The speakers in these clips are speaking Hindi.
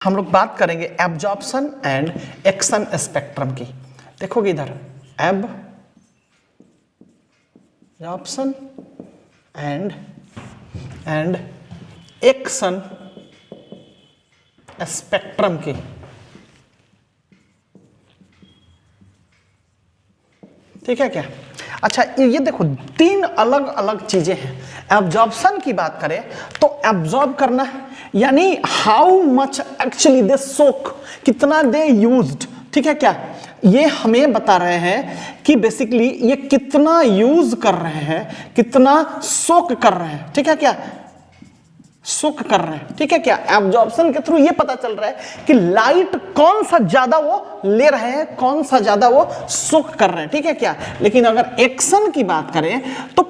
हम लोग बात करेंगे एब्जॉर्प्शन एंड एक्शन स्पेक्ट्रम की। देखोगे इधर एब्जॉर्प्शन एंड एक्शन स्पेक्ट्रम की। ठीक है क्या? अच्छा, ये देखो तीन अलग अलग चीजें हैं। एब्जॉर्प्शन की बात करें तो एब्जॉर्ब करना है, यानी हाउ मच एक्चुअली दे सोक, कितना दे यूज्ड। ठीक है क्या? ये हमें बता रहे हैं कि बेसिकली ये कितना यूज कर रहे हैं, कितना सोक कर रहे हैं। ठीक है क्या? सोक कर रहे हैं। ठीक है क्या? एब्जॉर्प्शन के थ्रू ये पता चल रहा है कि लाइट कौन सा ज्यादा वो ले रहे हैं, कौन सा ज्यादा वो सोक कर रहे हैं। ठीक है क्या? लेकिन अगर एक्शन की बात करें तो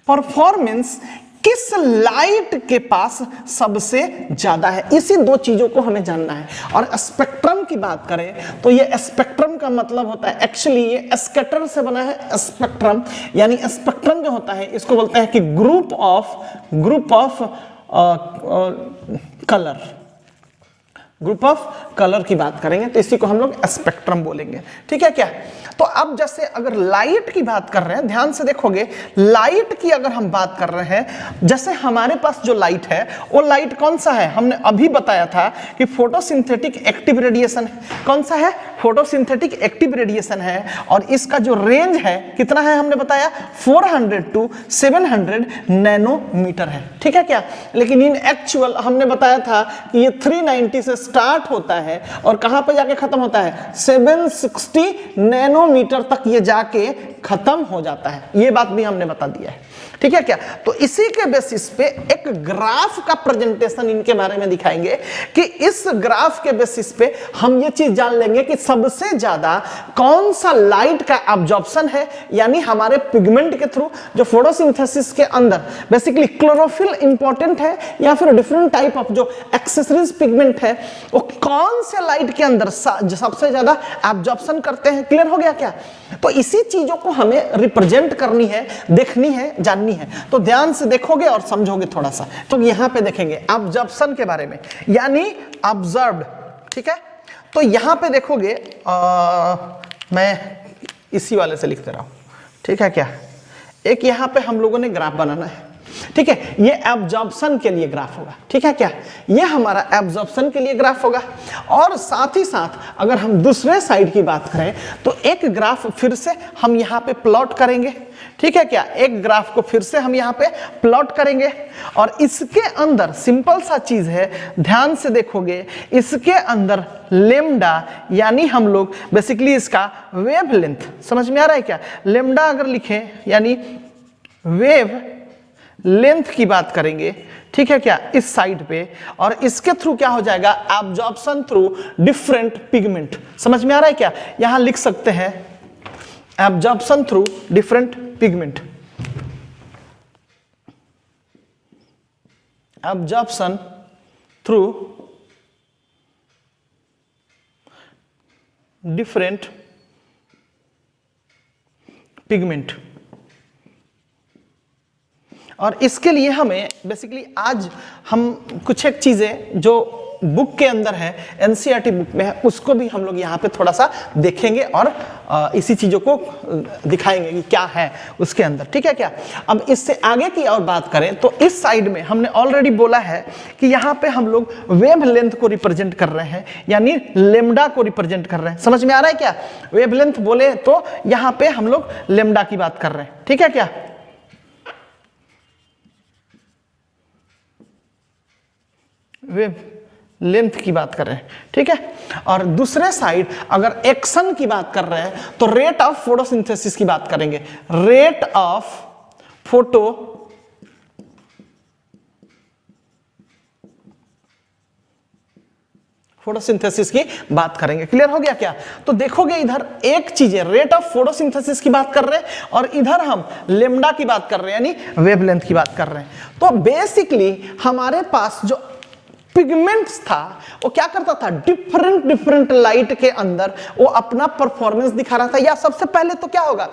परफॉर्मेंस किस लाइट के पास सबसे ज्यादा है, इसी दो चीजों को हमें जानना है। और स्पेक्ट्रम की बात करें तो ये स्पेक्ट्रम का मतलब होता है, एक्चुअली ये स्कैटर से बना है स्पेक्ट्रम, यानी स्पेक्ट्रम जो होता है इसको बोलते हैं कि ग्रुप ऑफ कलर की बात करेंगे तो इसी को हम लोग स्पेक्ट्रम बोलेंगे। ठीक है क्या? तो अब जैसे अगर लाइट की बात कर रहे हैं, ध्यान से देखोगे, लाइट की अगर हम बात कर रहे हैं, जैसे हमारे पास जो लाइट है वो लाइट कौन सा है, हमने अभी बताया था कि फोटोसिंथेटिक एक्टिव रेडिएशन है। कौन सा है? फोटोसिंथेटिक एक्टिव रेडिएशन है। और इसका जो रेंज है कितना है, हमने बताया 400 to 700 नैनोमीटर है। ठीक है क्या? लेकिन इन एक्चुअल हमने बताया था कि ये 390 से स्टार्ट होता है और कहां पे जाके खत्म होता है, 760 नैनोमीटर तक ये जाके खत्म हो जाता है। ये बात भी हमने बता दिया है। ठीक है क्या? तो इसी के बेसिस पे एक ग्राफ का प्रेजेंटेशन इनके बारे में दिखाएंगे कि इस ग्राफ के बेसिस पे हम ये चीज जान लेंगे कि सबसे ज्यादा कौन सा लाइट का एब्जॉर्प्शन है, यानी हमारे पिगमेंट के थ्रू जो फोटोसिंथेसिस के अंदर बेसिकली क्लोरोफिल इंपॉर्टेंट है या फिर डिफरेंट टाइप ऑफ जो एक्सेसरीज पिगमेंट है वो कौन से लाइट के अंदर सबसे ज्यादा एब्जॉर्प्शन करते हैं। क्लियर हो गया क्या? तो इसी चीजों को हमें रिप्रेजेंट करनी है, देखनी है, जाननी है। तो ध्यान से देखोगे और समझोगे थोड़ा सा। तो यहां पे देखेंगे एब्जॉर्प्शन के बारे में, यानी ऑब्जर्व्ड। ठीक है? तो यहां पे देखोगे मैं इसी वाले से लिख दे रहा हूं। ठीक है क्या? एक यहां पे हम लोगों ने ग्राफ बनाना है। ठीक है? ये एब्जॉर्प्शन के लिए ग्राफ होगा। ठीक है क्या? ये हमारा एब्जॉर्प्शन के लिए ग्राफ होगा। और साथ ही साथ अगर हम दूसरे साइड की बात करें तो एक ग्राफ फिर से हम यहां पे प्लॉट करेंगे। ठीक है क्या? एक ग्राफ को फिर से हम यहां पे प्लॉट करेंगे और इसके अंदर सिंपल सा चीज है, ध्यान से देखोगे, इसके अंदर लेम्डा, यानी हम लोग बेसिकली इसका वेवलेंथ, समझ में आ रहा है क्या? लेम्डा अगर लिखें यानी वेव लेंथ की बात करेंगे। ठीक है क्या? इस साइड पे, और इसके थ्रू क्या हो जाएगा, एब्जॉर्प्शन थ्रू डिफरेंट पिगमेंट। समझ में आ रहा है क्या? यहां लिख सकते हैं absorption through different pigment, absorption through different pigment. और इसके लिए हमें बेसिकली आज हम कुछ एक चीजें जो बुक के अंदर है, एनसीईआरटी बुक में है, उसको भी हम लोग यहाँ पे थोड़ा सा देखेंगे और इसी चीजों को दिखाएंगे कि क्या है उसके अंदर। ठीक है क्या? अब इससे आगे की और बात करें तो इस साइड में हमने ऑलरेडी बोला है कि यहाँ पे हम लोग वेवलेंथ को रिप्रेजेंट कर रहे हैं, यानी लेम्डा को रिप्रेजेंट कर रहे हैं। समझ में आ रहा है क्या? वेवलेंथ बोले तो यहाँ पे हम लोग लेम्डा की बात कर रहे हैं। ठीक है क्या? वेव लेंथ की बात कर रहे हैं। ठीक है? और दूसरे साइड अगर एक्शन की बात कर रहे हैं तो रेट ऑफ फोटोसिंथेसिस की बात करेंगे। रेट ऑफ फोटोसिंथेसिस की बात करेंगे। क्लियर हो गया क्या? तो देखोगे इधर एक चीज है, रेट ऑफ फोटोसिंथेसिस की बात कर रहे हैं और इधर हम लेम्डा की बात कर रहे हैं, यानी वेवलेंथ की बात कर रहे हैं। तो बेसिकली हमारे पास जो पिगमेंट्स था वो क्या करता था, डिफरेंट डिफरेंट लाइट के अंदर वो अपना परफॉर्मेंस दिखा रहा था। या सबसे पहले तो क्या होगा,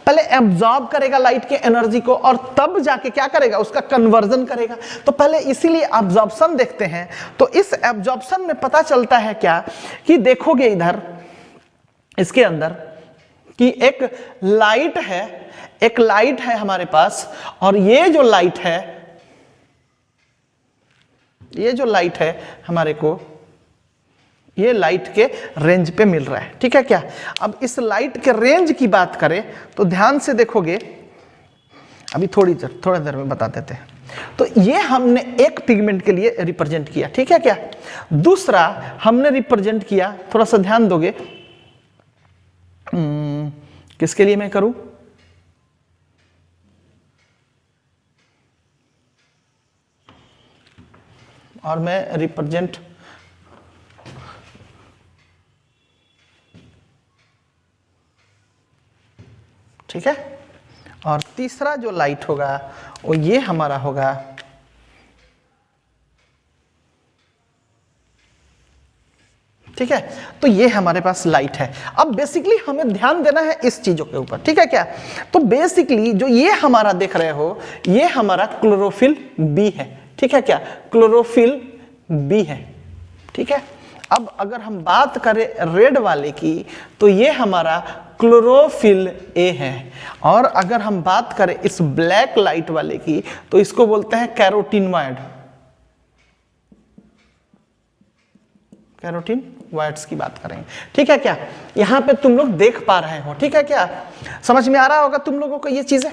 पहले एब्जॉर्ब करेगा लाइट के एनर्जी को और तब जाके क्या करेगा, उसका कन्वर्जन करेगा। तो पहले इसीलिए एब्जॉर्प्शन देखते हैं। तो इस एब्जॉर्प्शन में पता चलता है क्या कि देखोगे इधर इसके अंदर कि एक लाइट है हमारे पास, और ये जो लाइट है हमारे को ये लाइट के रेंज पे मिल रहा है, ठीक है क्या। अब इस लाइट के रेंज की बात करें तो ध्यान से देखोगे, अभी थोड़ा देर में बता देते हैं। तो ये हमने एक पिगमेंट के लिए रिप्रेजेंट किया, ठीक है क्या। दूसरा हमने रिप्रेजेंट किया, थोड़ा सा ध्यान दोगे, किसके लिए मैं करूं, और मैं रिप्रेजेंट ठीक है। और तीसरा जो लाइट होगा वो ये हमारा होगा ठीक है। तो ये हमारे पास लाइट है। अब बेसिकली हमें ध्यान देना है इस चीजों के ऊपर, ठीक है क्या। तो बेसिकली जो ये हमारा देख रहे हो ये हमारा क्लोरोफिल बी है, ठीक है क्या, क्लोरोफिल बी है, ठीक है। अब अगर हम बात करें रेड वाले की तो ये हमारा क्लोरोफिल ए है, और अगर हम बात करें इस ब्लैक लाइट वाले की तो इसको बोलते हैं कैरोटीनॉइड्स की बात करेंगे, ठीक है क्या। यहां पे तुम लोग देख पा रहे हो, ठीक है क्या, समझ में आ रहा होगा तुम लोगों को ये चीजें।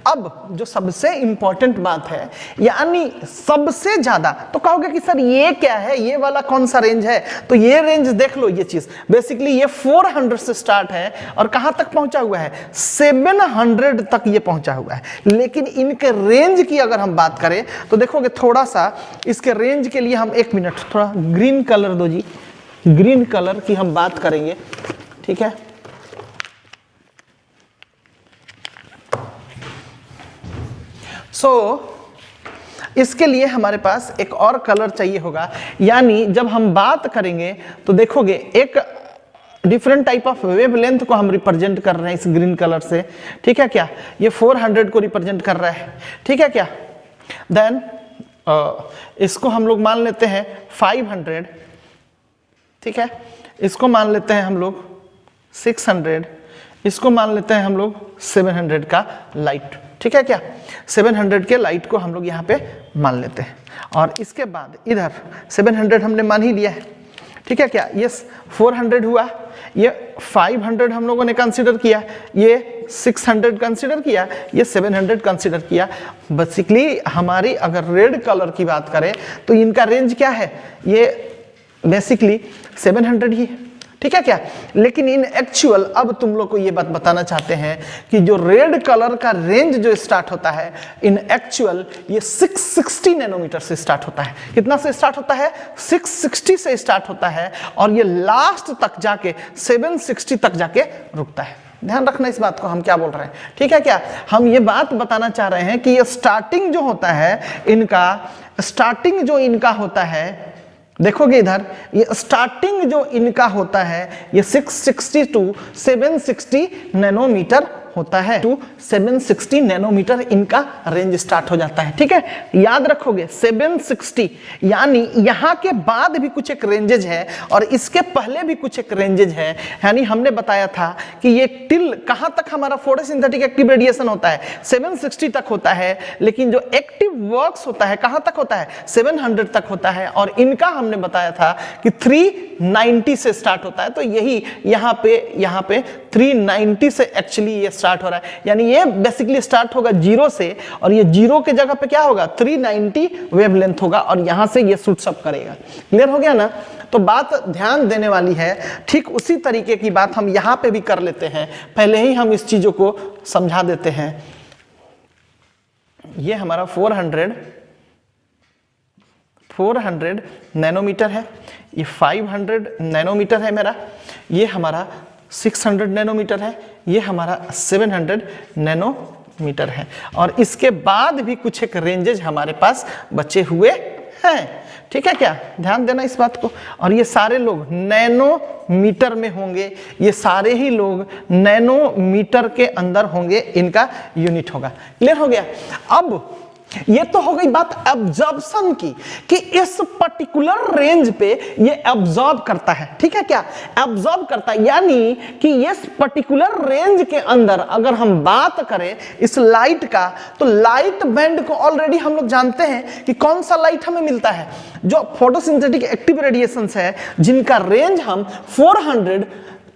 अब जो सबसे इंपॉर्टेंट बात है, यानी सबसे ज्यादा, तो कहोगे कि सर ये क्या है, ये वाला कौन सा रेंज है, तो ये रेंज देख लो। ये चीज बेसिकली ये 400 से स्टार्ट है और कहां तक पहुंचा हुआ है, 700 तक ये पहुंचा हुआ है। लेकिन इनके रेंज की अगर हम बात करें तो देखोगे थोड़ा सा इसके रेंज के लिए हम 1 मिनट थोड़ा ग्रीन कलर दो जी, ग्रीन कलर की हम बात करेंगे, ठीक है। इसके लिए हमारे पास एक और कलर चाहिए होगा, यानी जब हम बात करेंगे तो देखोगे एक डिफरेंट टाइप ऑफ वेवलेंथ को हम रिप्रेजेंट कर रहे हैं इस ग्रीन कलर से, ठीक है क्या। ये 400 को रिप्रेजेंट कर रहा है, ठीक है क्या। देन इसको हम लोग मान लेते हैं 500, ठीक है। इसको मान लेते हैं हम लोग 600, इसको मान लेते हैं हम लोग 700 का लाइट, ठीक है क्या। 700 के लाइट को हम लोग यहाँ पे मान लेते हैं, और इसके बाद इधर 700 हमने मान ही लिया है, ठीक है क्या। ये 400 हुआ, ये 500 हम लोगों ने कंसीडर किया, ये 600 कंसीडर किया, ये 700 कंसीडर किया। बेसिकली हमारी अगर रेड कलर की बात करें तो इनका रेंज क्या है, ये बेसिकली 700 ही है, ठीक है क्या। लेकिन इन एक्चुअल अब तुम लोग को ये बात बताना चाहते हैं कि जो रेड कलर का रेंज जो स्टार्ट होता है इन एक्चुअल ये 660 नैनोमीटर से स्टार्ट होता है। कितना से स्टार्ट होता है, 660 से स्टार्ट होता है, और ये लास्ट तक जाके 760 तक जाके रुकता है। ध्यान रखना इस बात को, हम क्या बोल रहे हैं, ठीक है क्या। हम ये बात बताना चाह रहे हैं कि ये स्टार्टिंग जो होता है इनका होता है, देखोगे इधर ये स्टार्टिंग जो इनका होता है ये 660 टू 760 नैनोमीटर होता है, टू 760 नैनोमीटर इनका रेंज स्टार्ट हो जाता है, ठीक है। याद रखोगे 760, यानी यहाँ के बाद भी कुछ एक रेंजेज है और इसके पहले भी कुछ एक रेंजेज है। यानी हमने बताया था कि ये टिल कहाँ तक हमारा फोटोसिंथेटिक एक्टिव रेडिएशन होता है, 760 तक होता है, लेकिन जो एक्टिव वर्क्स होता है कहाँ तक होता है, 700 तक होता है, और इनका हमने बताया था कि 390 से स्टार्ट होता है। तो यही यहाँ पे 390 से एक्चुअली ये स्टार्ट हो रहा है, यानी ये बेसिकली स्टार्ट होगा 0 से, और ये 0 के जगह पे क्या होगा, 390 वेवलेंथ होगा, और यहां से ये शूट्स अप करेगा। क्लियर हो गया ना। तो बात ध्यान देने वाली है। ठीक उसी तरीके की बात हम यहां पे भी कर लेते हैं, पहले ही हम इस चीजों को समझा देते हैं। ये हमारा 400 नैनोमीटर है, ये 500 नैनोमीटर है मेरा, ये हमारा 600 नैनोमीटर है, ये हमारा 700 नैनोमीटर है, और इसके बाद भी कुछ एक रेंजेज हमारे पास बचे हुए हैं। ठीक है क्या, ध्यान देना इस बात को। और ये सारे लोग नैनोमीटर में होंगे, ये सारे ही लोग नैनोमीटर के अंदर होंगे, इनका यूनिट होगा। क्लियर हो गया। अब ये तो हो गई बात एब्जॉर्प्शन की, कि इस पर्टिकुलर रेंज पे ये एब्जॉर्ब करता है, ठीक है क्या, एब्जॉर्ब करता है, यानी कि इस पर्टिकुलर रेंज के अंदर अगर हम बात करें इस लाइट का, तो लाइट बैंड को ऑलरेडी हम लोग जानते हैं कि कौन सा लाइट हमें मिलता है, जो फोटोसिंथेटिक एक्टिव रेडिएशंस है, जिनका रेंज हम 400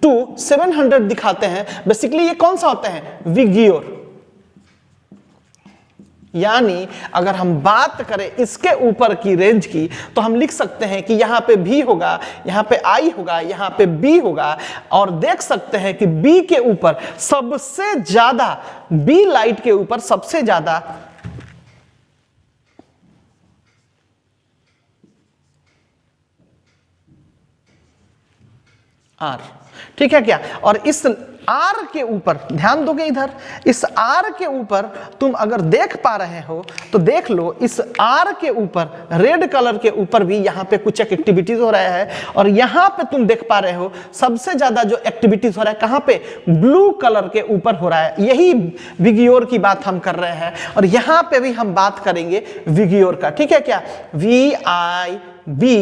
to 700 दिखाते हैं। बेसिकली ये कौन सा होता है, विगियोर। यानी अगर हम बात करें इसके ऊपर की रेंज की, तो हम लिख सकते हैं कि यहां पे V होगा, यहां पे I होगा, यहां पे B होगा, और देख सकते हैं कि B के ऊपर सबसे ज्यादा, B लाइट के ऊपर सबसे ज्यादा R, ठीक है क्या। और इस R के ऊपर ध्यान दोगे, इधर इस R के ऊपर तुम अगर देख पा रहे हो तो देख लो, इस R के ऊपर रेड कलर के ऊपर भी यहाँ पे कुछ एक्टिविटीज हो रहा है, और यहाँ पे तुम देख पा रहे हो सबसे ज्यादा जो एक्टिविटीज हो रहा है कहाँ पे, ब्लू कलर के ऊपर हो रहा है। यही विगियोर की बात हम कर रहे हैं, और यहाँ पे भी हम बात करेंगे विगियोर का, ठीक है क्या, VIBGYOR,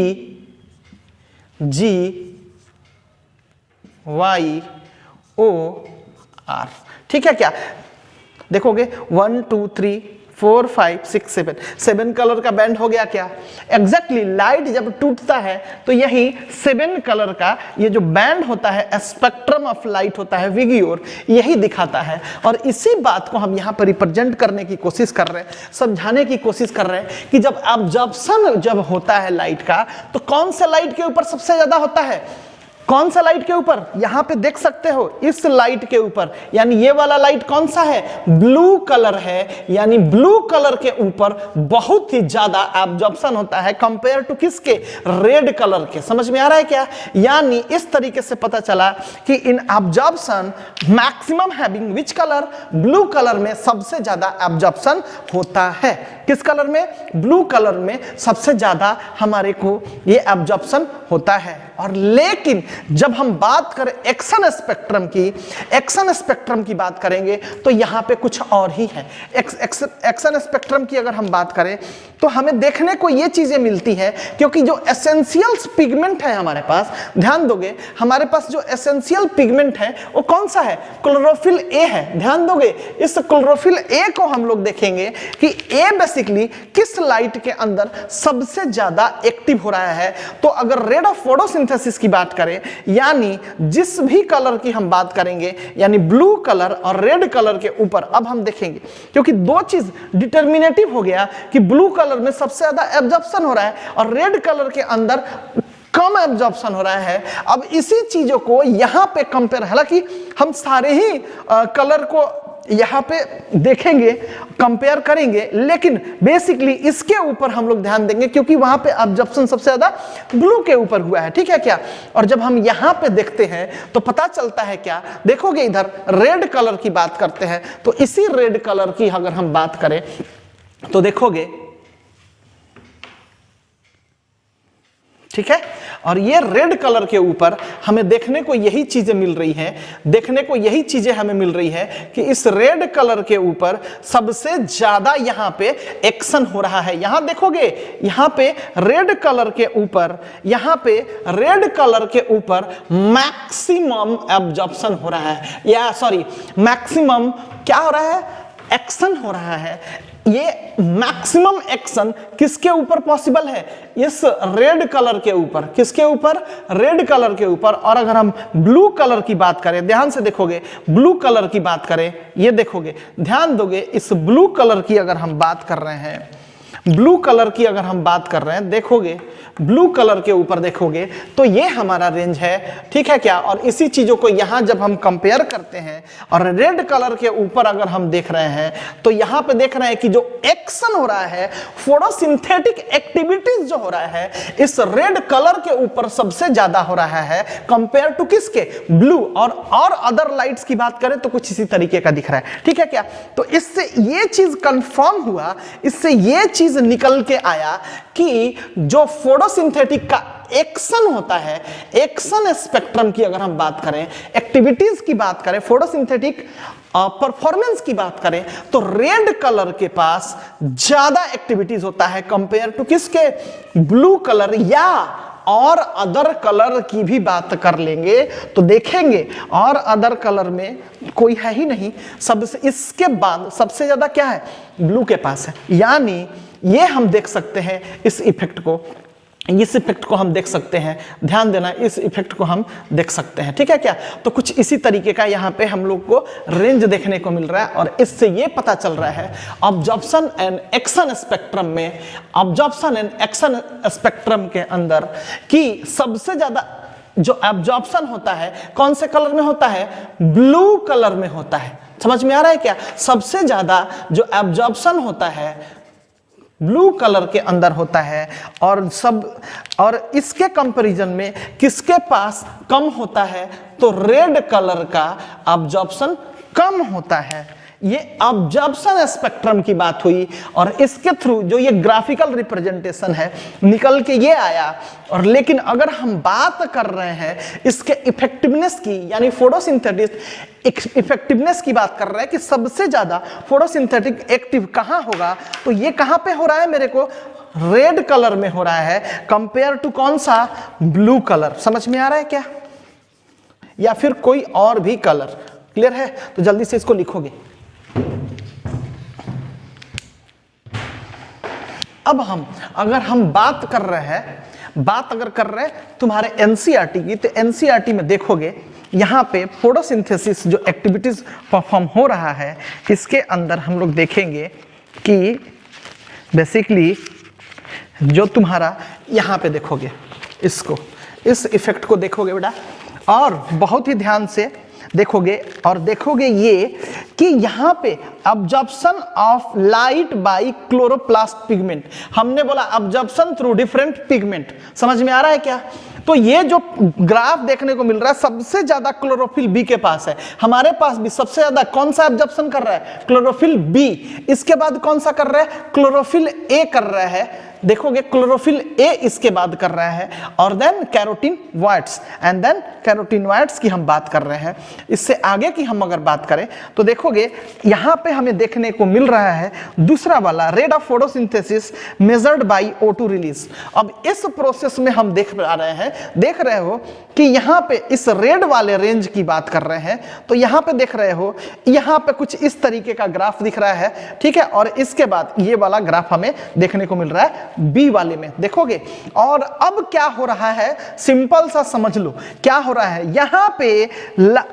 ठीक है क्या। देखोगे 1 2 3 4 5 6 7 कलर का बैंड हो गया क्या। एग्जैक्टली लाइट जब टूटता है तो यही 7 कलर का ये जो बैंड होता है, स्पेक्ट्रम ऑफ लाइट होता है, विगियोर, यही दिखाता है। और इसी बात को हम यहाँ पर रिप्रेजेंट करने की कोशिश कर रहे हैं, समझाने की कोशिश कर रहे हैं कि जब एब्जॉर्प्शन जब होता है लाइट का, तो कौन से लाइट के ऊपर सबसे ज्यादा होता है, कौन सा लाइट के ऊपर, यहां पे देख सकते हो इस लाइट के ऊपर, यानी ये वाला लाइट कौन सा है, ब्लू कलर है, यानी ब्लू कलर के ऊपर बहुत ही ज्यादा एब्जॉर्प्शन होता है कंपेयर टू किसके, रेड कलर के। समझ में आ रहा है क्या। यानी इस तरीके से पता चला कि इन absorption maximum having which colour, blue colour में सबसे ज्यादा एब्जॉर्प्शन होता है। किस कलर में, ब्लू कलर में सबसे ज्यादा हमारे को ये एब्जॉर्प्शन होता है। और लेकिन जब हम बात करें एक्शन स्पेक्ट्रम की, एक्शन स्पेक्ट्रम की बात करेंगे तो यहां पे कुछ और ही है। एक्शन स्पेक्ट्रम की अगर हम बात करें तो हमें देखने को ये चीजें मिलती हैं, क्योंकि जो एसेंशियल पिगमेंट है हमारे पास, ध्यान दोगे हमारे पास जो एसेंशियल पिगमेंट है वो कौन सा है, क्लोरोफिल ए है। ध्यान दोगे इस क्लोरोफिल ए को हम लोग देखेंगे कि ए बेसिकली किस लाइट के अंदर सबसे ज्यादा एक्टिव हो रहा है। तो अगर रेट ऑफ फोटोसिंथेसिस की बात करें, यानी जिस भी कलर की हम बात करेंगे, यानी ब्लू कलर और रेड कलर के ऊपर अब हम देखेंगे, क्योंकि दो चीज डिटर्मिनेटिव हो गया कि ब्लू कलर में सबसे ज्यादा एब्जॉर्प्शन हो रहा है और रेड कलर के अंदर कम एब्जॉर्प्शन हो रहा है। अब इसी चीजों को यहां पे कंपेयर, हालांकि हम सारे ही कलर को यहां पे देखेंगे, कंपेयर करेंगे, लेकिन बेसिकली इसके ऊपर हम लोग ध्यान देंगे क्योंकि वहां पे एब्जॉर्प्शन सबसे ज्यादा ब्लू के ऊपर हुआ है, ठीक है क्या। और जब हम यहां पे देखते हैं तो पता चलता है क्या, देखोगे इधर रेड कलर की बात करते हैं, तो इसी रेड कलर की अगर हम बात करें तो देखोगे, ठीक है। और ये रेड कलर के ऊपर हमें देखने को यही चीजें मिल रही हैं, देखने को यही चीजें हमें मिल रही है कि इस रेड कलर के ऊपर सबसे ज्यादा यहां पे एक्शन हो रहा है। यहां देखोगे यहां पे रेड कलर के ऊपर, यहां पे रेड कलर के ऊपर मैक्सिमम एब्जॉर्प्शन हो रहा है, या सॉरी मैक्सिमम क्या हो रहा है, एक्शन हो रहा है। ये मैक्सिमम एक्शन किसके ऊपर पॉसिबल है, इस रेड कलर के ऊपर। किसके ऊपर, रेड कलर के ऊपर। और अगर हम ब्लू कलर की बात करें, ध्यान से देखोगे ब्लू कलर की बात करें, ये देखोगे, ध्यान दोगे इस ब्लू कलर की अगर हम बात कर रहे हैं, ब्लू कलर की अगर हम बात कर रहे हैं, देखोगे ब्लू कलर के ऊपर देखोगे तो ये हमारा रेंज है, ठीक है क्या। और इसी चीजों को यहां जब हम कंपेयर करते हैं और रेड कलर के ऊपर अगर हम देख रहे हैं तो यहां पे देख रहे हैं कि जो एक्शन हो रहा है, फोटोसिंथेटिक एक्टिविटीज जो हो रहा है, इस रेड कलर के ऊपर सबसे ज्यादा हो रहा है कंपेयर टू किसके, ब्लू। और अदर लाइट्स की बात करें तो कुछ इसी तरीके का दिख रहा है, ठीक है क्या। तो इससे ये चीज कंफर्म हुआ, इससे ये चीज निकल के आया कि जो फोटोसिंथेटिक का एक्शन होता है, एक्शन स्पेक्ट्रम की अगर हम बात करें, एक्टिविटीज की बात करें, फोटोसिंथेटिक परफॉर्मेंस की बात करें तो रेड कलर के पास ज्यादा एक्टिविटीज होता है कंपेयर टू किसके, ब्लू कलर। या और अदर कलर की भी बात कर लेंगे तो देखेंगे और अदर कलर में कोई है ही नहीं, सबसे इसके बाद सबसे ज्यादा क्या है, ब्लू के पास है। यानी ये हम देख सकते हैं इस इफेक्ट को, इस इफेक्ट को हम देख सकते हैं, ध्यान देना, इस इफेक्ट को हम देख सकते हैं, ठीक है क्या। तो कुछ इसी तरीके का यहाँ पे हम लोग को रेंज देखने को मिल रहा है और इससे ये पता चल रहा है ऑब्जर्प्शन एंड एक्शन स्पेक्ट्रम में, ऑब्जर्प्शन एंड एक्शन स्पेक्ट्रम के अंदर कि सबसे ज्यादा जो एब्जॉर्प्शन होता है कौन से कलर में होता है, ब्लू कलर में होता है। समझ में आ रहा है क्या, सबसे ज्यादा जो एब्जॉर्प्शन होता है ब्लू कलर के अंदर होता है और इसके कंपैरिजन में किसके पास कम होता है, तो रेड कलर का एब्जॉर्प्शन कम होता है। ये ऑब्जर्प्शन स्पेक्ट्रम की बात हुई और इसके थ्रू जो ये ग्राफिकल रिप्रेजेंटेशन है निकल के ये आया। और लेकिन अगर हम बात कर रहे हैं इसके इफेक्टिवनेस की, यानी फोटोसिंथेटिक इफेक्टिवनेस की बात कर रहे हैं कि सबसे ज्यादा फोटोसिंथेटिक एक्टिव कहां होगा, तो ये कहां पे हो रहा है, मेरे को रेड कलर में हो रहा है कंपेयर टू कौन सा, ब्लू कलर। समझ में आ रहा है क्या, या फिर कोई और भी कलर, क्लियर है। तो जल्दी से इसको लिखोगे। अब अगर हम बात कर रहे हैं तुम्हारे एनसीईआरटी की, तो एनसीईआरटी में देखोगे यहां पे फोटोसिंथेसिस जो एक्टिविटीज परफॉर्म हो रहा है इसके अंदर हम लोग देखेंगे कि बेसिकली जो तुम्हारा यहां पे देखोगे इसको, इस इफेक्ट को देखोगे बेटा और बहुत ही ध्यान से देखोगे और देखोगे ये कि यहां पे absorption of light by chloroplast pigment, हमने बोला अब्जॉर्प्शन थ्रू डिफरेंट पिगमेंट। समझ में आ रहा है क्या। तो ये जो ग्राफ देखने को मिल रहा है सबसे ज्यादा क्लोरोफिल बी के पास है, हमारे पास भी सबसे ज्यादा कौन सा एब्जॉर्प्शन कर रहा है, क्लोरोफिल बी। इसके बाद कौन सा कर रहा है, क्लोरोफिल ए कर रहा है। देखोगे क्लोरोफिल ए इसके बाद कर रहा है और then carotenoids and then carotenoids की हम बात कर रहे हैं। इससे आगे की हम अगर बात करें तो देखोगे यहां पे हमें देखने को मिल रहा है दूसरा वाला rate of photosynthesis measured by O2 release. अब इस प्रोसेस में हम देख रहे हो कि यहां पे इस रेड वाले रेंज की बात कर रहे हैं, तो यहां पे देख रहे हो यहां पे कुछ इस तरीके का ग्राफ दिख रहा है, ठीक है। और इसके बाद ये वाला ग्राफ हमें देखने को मिल रहा है बी वाले में, देखोगे। और अब क्या हो रहा है, सिंपल सा समझ लो क्या हो रहा है। यहां पे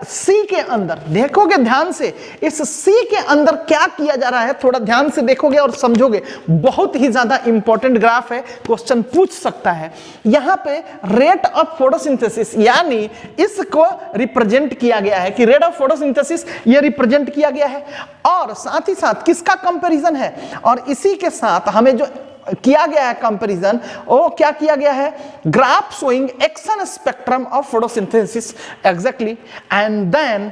सी के अंदर देखोगे ध्यान से, इस सी के अंदर क्या किया जा रहा है थोड़ा ध्यान से देखोगे और समझोगे, बहुत ही ज्यादा इंपॉर्टेंट ग्राफ है, क्वेश्चन पूछ सकता है। यहां पे रेट ऑफ फोटोसिंथेसिस यानी इसको रिप्रेजेंट किया गया है कि रेट ऑफ फोटोसिंथेसिस ये रिप्रेजेंट किया गया है और साथ ही साथ किसका कंपैरिजन है, और इसी के साथ हमें जो किया गया है कंपैरिजन, वो क्या किया गया है, graph showing action spectrum of photosynthesis exactly and then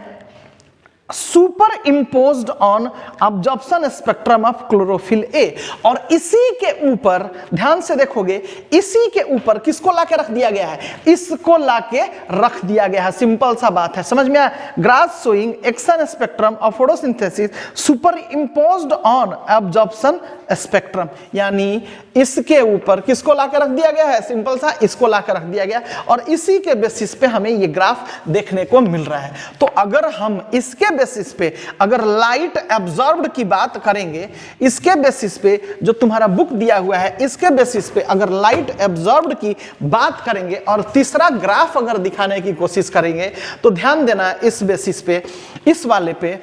superimposed on absorption spectrum of chlorophyll a. और इसी के ऊपर ध्यान से देखोगे, इसी के ऊपर किसको लाके रख दिया गया है, इसको लाके रख दिया गया है। सिंपल सा बात है, समझ में आया। Graph showing action spectrum of photosynthesis super imposed on absorption spectrum, यानी इसके ऊपर किसको लाके रख दिया गया है, सिंपल सा इसको लाके रख दिया गया और इसी के बेसिस पे हमें ये ग्राफ देखने को मिल रहा है। तो अगर हम इसके बेसिस पे अगर लाइट एब्जॉर्ब्ड की बात करेंगे, इसके बेसिस पे जो तुम्हारा बुक दिया हुआ है इसके बेसिस पे अगर लाइट एब्जॉर्ब्ड की बात करेंगे और तीसरा ग्राफ अगर दिखाने की कोशिश करेंगे तो ध्यान देना इस बेसिस पे, इस वाले पे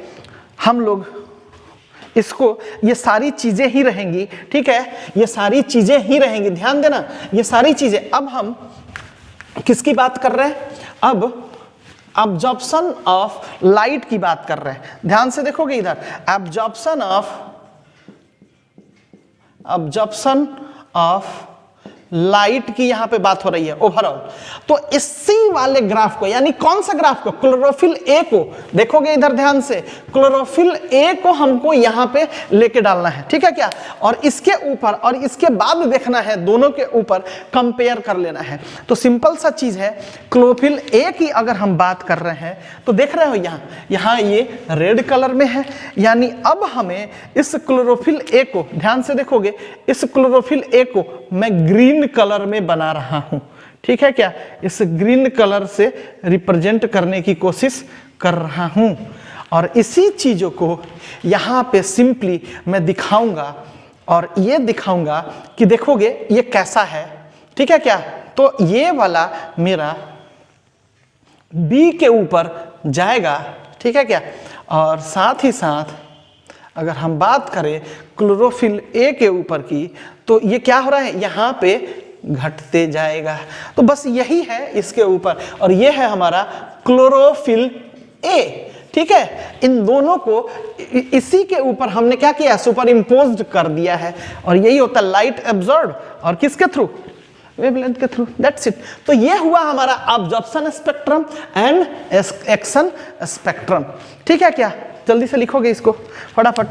हम लोग इसको, ये सारी चीजें ही रहेंगी, ठीक है, ये सारी चीजें ही रहेंगी, ध्यान देना, ये सारी चीजें। अब हम किसकी बात कर रहे हैं? अब एब्जॉर्प्शन ऑफ लाइट की बात कर रहे हैं। ध्यान से देखोगे इधर, एब्जॉर्प्शन ऑफ लाइट की यहां पे बात हो रही है ओवरऑल। तो इसी वाले ग्राफ को, यानी कौन सा ग्राफ को? क्लोरोफिल ए को। देखोगे इधर ध्यान से, क्लोरोफिल ए को हमको यहां पे लेके डालना है, ठीक है क्या? और इसके ऊपर और इसके बाद देखना है, दोनों के ऊपर कंपेयर कर लेना है। तो सिंपल सा चीज है, क्लोरोफिल ए की अगर हम बात कर रहे हैं तो देख रहे हो यहां ये रेड कलर में है, यानी अब हमें इस क्लोरोफिल ए को, ध्यान से देखोगे, इस क्लोरोफिल ए को मैं ग्रीन कलर में बना रहा हूं, ठीक है क्या? इस ग्रीन कलर से रिप्रेजेंट करने की कोशिश कर रहा हूं, और इसी चीजों को यहां पे सिंपली मैं दिखाऊंगा, और ये दिखाऊंगा कि देखोगे ये कैसा है, ठीक है क्या? तो ये वाला मेरा बी के ऊपर जाएगा, ठीक है क्या? और साथ ही साथ अगर हम बात करें क्लोरोफिल ए के ऊपर की, तो ये क्या हो रहा है? यहाँ पे घटते जाएगा। तो बस यही है इसके ऊपर, और ये है हमारा क्लोरोफिल ए, ठीक है? इन दोनों को इसी के ऊपर हमने क्या किया? सुपर इम्पोज्ड कर दिया है, और यही होता है लाइट एब्जॉर्ब, और किसके थ्रू? वेवलेंथ के थ्रू। That's it. तो ये हुआ हमारा absorption spectrum and action spectrum, ठीक है क्या? जल्दी से लिखोगे इसको फटाफट।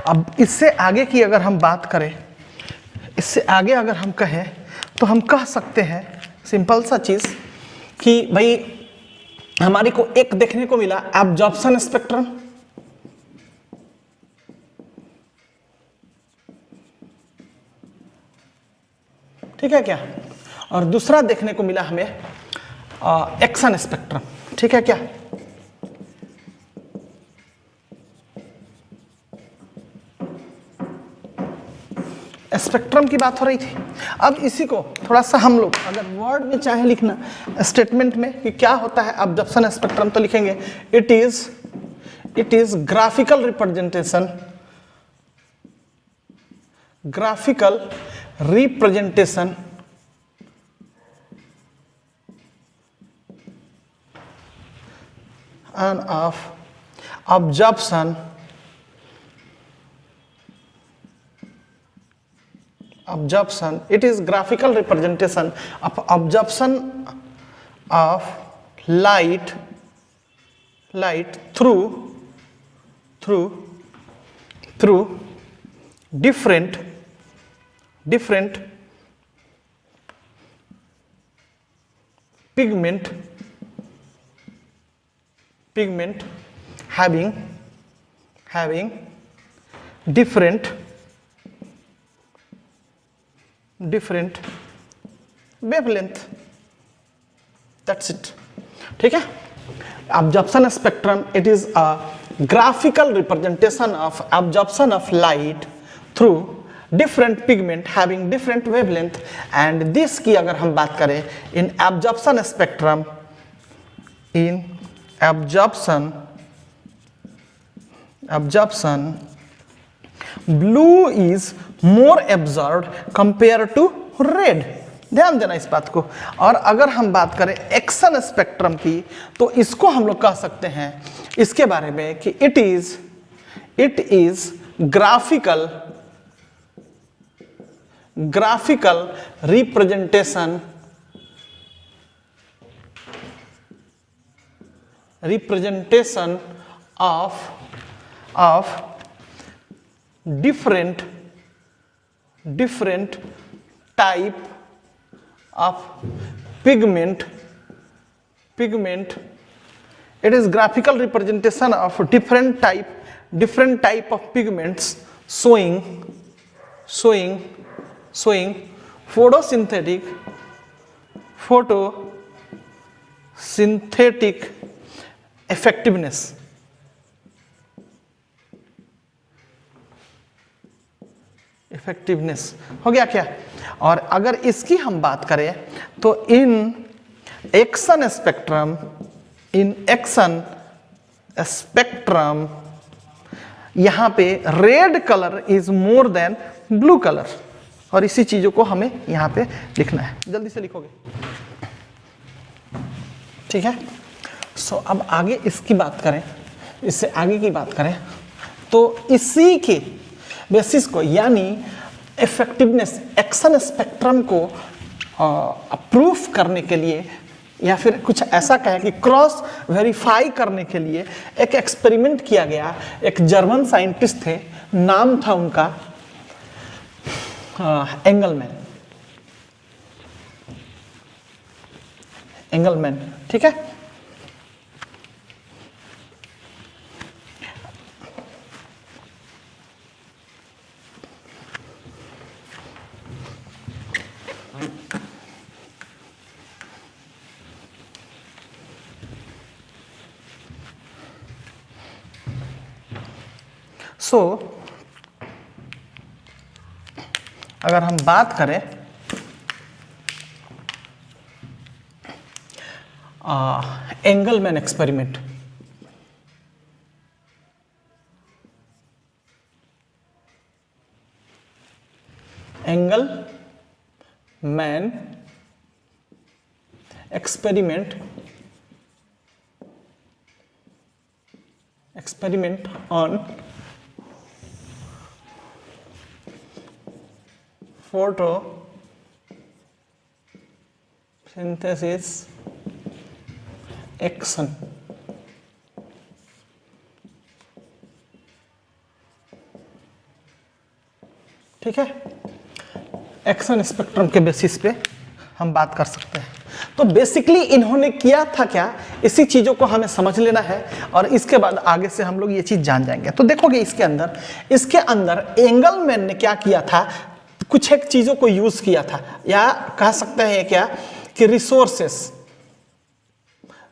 अब इससे आगे की अगर हम बात करें, इससे आगे अगर हम कहें तो हम कह सकते हैं सिंपल सा चीज कि भाई हमारे को एक देखने को मिला एब्जॉर्प्शन स्पेक्ट्रम, ठीक है क्या? और दूसरा देखने को मिला हमें एक्शन स्पेक्ट्रम, ठीक है क्या? स्पेक्ट्रम की बात हो रही थी। अब इसी को थोड़ा सा हम लोग अगर वर्ड में चाहे लिखना, स्टेटमेंट में कि क्या होता है एब्जॉर्प्शन स्पेक्ट्रम, तो लिखेंगे it is graphical representation and of absorption it is graphical representation of absorption of light through different pigment having different wavelength. That's it, ठीक है? Absorption spectrum, it is a graphical representation of absorption of light through different pigment having different wavelength, and this की अगर हम बात करें in absorption spectrum, in absorption blue is more absorbed compared to red. ध्यान देना इस बात को। और अगर हम बात करें एक्शन स्पेक्ट्रम की, तो इसको हम लोग कह सकते हैं इसके बारे में कि it is graphical representation of different type of pigment. It is graphical representation of different type of pigments showing photosynthetic effectiveness. हो गया क्या? और अगर इसकी हम बात करें तो in action spectrum, in action spectrum यहां पे red colour is more than blue colour, और इसी चीजों को हमें यहां पे लिखना है। जल्दी से लिखोगे, ठीक है। सो अब आगे इसकी बात करें, इससे आगे की बात करें तो इसी के बेसिस को यानी इफेक्टिवनेस एक्शन स्पेक्ट्रम को प्रूफ करने के लिए या फिर कुछ ऐसा कहे कि क्रॉस वेरीफाई करने के लिए एक एक्सपेरिमेंट किया गया। एक जर्मन साइंटिस्ट थे, नाम था उनका एंगलमैन, एंगलमैन, ठीक है। सो अगर हम बात करें Engelmann experiment, Engelmann experiment on photosynthesis action, ठीक है। एक्शन स्पेक्ट्रम के बेसिस पे हम बात कर सकते हैं। तो बेसिकली इन्होंने किया था क्या, इसी चीजों को हमें समझ लेना है और इसके बाद आगे से हम लोग ये चीज जान जाएंगे। तो देखोगे इसके अंदर एंगलमैन ने क्या किया था, कुछ एक चीजों को यूज किया था, या कह सकते हैं क्या कि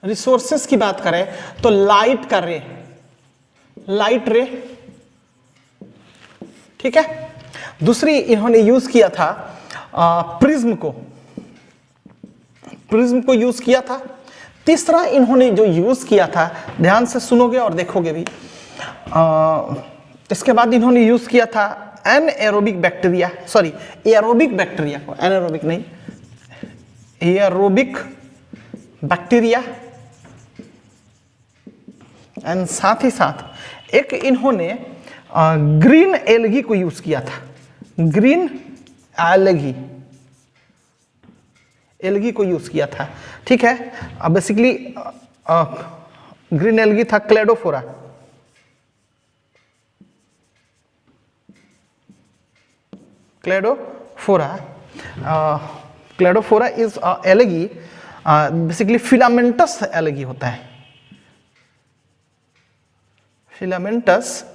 रिसोर्सेस की बात करें तो लाइट रे, ठीक है। दूसरी इन्होंने यूज किया था प्रिज्म को यूज किया था। तीसरा इन्होंने जो यूज किया था, ध्यान से सुनोगे और देखोगे भी, इसके बाद इन्होंने यूज किया था एरोबिक बैक्टीरिया एंड साथ ही साथ एक इन्होंने ग्रीन एल्गी को यूज किया था, ग्रीन एल्गी को यूज किया था, ठीक है। अब बेसिकली ग्रीन एल्गी था Cladophora, Cladophora is algae, basically filamentous algae होता है, फिलामेंटस,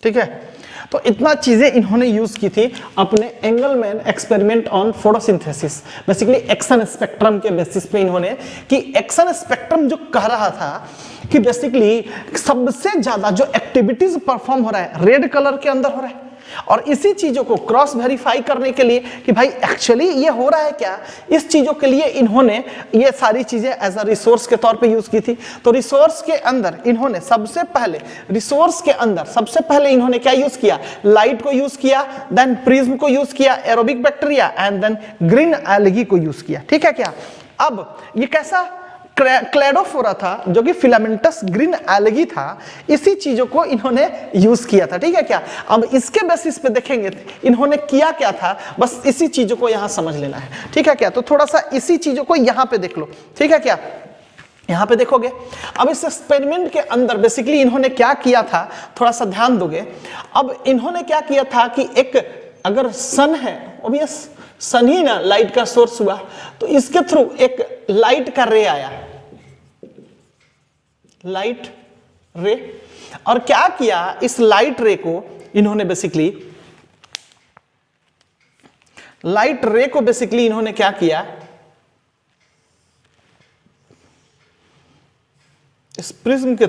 ठीक है। तो इतना चीजें इन्होंने यूज की थी अपने Engelmann experiment on photosynthesis, basically action spectrum के बेसिस पे इन्होंने, कि एक्शन स्पेक्ट्रम जो कह रहा था कि बेसिकली सबसे ज्यादा जो एक्टिविटीज परफॉर्म हो रहा है रेड कलर के अंदर हो रहा है, और इसी चीजों को क्रॉस वेरीफाई करने के लिए कि भाई एक्चुअली ये हो रहा है क्या, इस चीजों के लिए इन्होंने ये सारी चीजें एज अ रिसोर्स के तौर पे यूज की थी। तो रिसोर्स के अंदर इन्होंने सबसे पहले इन्होंने क्या यूज किया, लाइट को यूज किया, देन प्रिज्म को यूज किया, aerobic bacteria and then green algae को यूज किया, ठीक है क्या। अब ये कैसा क्लेडोफोरा था जो कि फिलामेंटस ग्रीन एल्गी था, इसी चीजों को इन्होंने यूज किया था, ठीक है क्या। अब इसके बेसिस पे देखेंगे इन्होंने किया क्या था, बस इसी चीजों को यहां समझ लेना है, ठीक है क्या। तो थोड़ा सा इसी चीजों को यहां पे देख लो, ठीक है क्या। यहां पे देखोगे अब इस एक्सपेरिमेंट के अंदर बेसिकली इन्होंने क्या किया था, थोड़ा सा ध्यान दोगे। अब इन्होंने क्या किया था कि एक अगर सन है, ऑब्वियस सन ही ना लाइट का सोर्स हुआ, तो इसके थ्रू एक लाइट का रे आया, लाइट रे, और क्या किया, इस लाइट रे को इन्होंने बेसिकली इन्होंने क्या किया, इस प्रिज्म के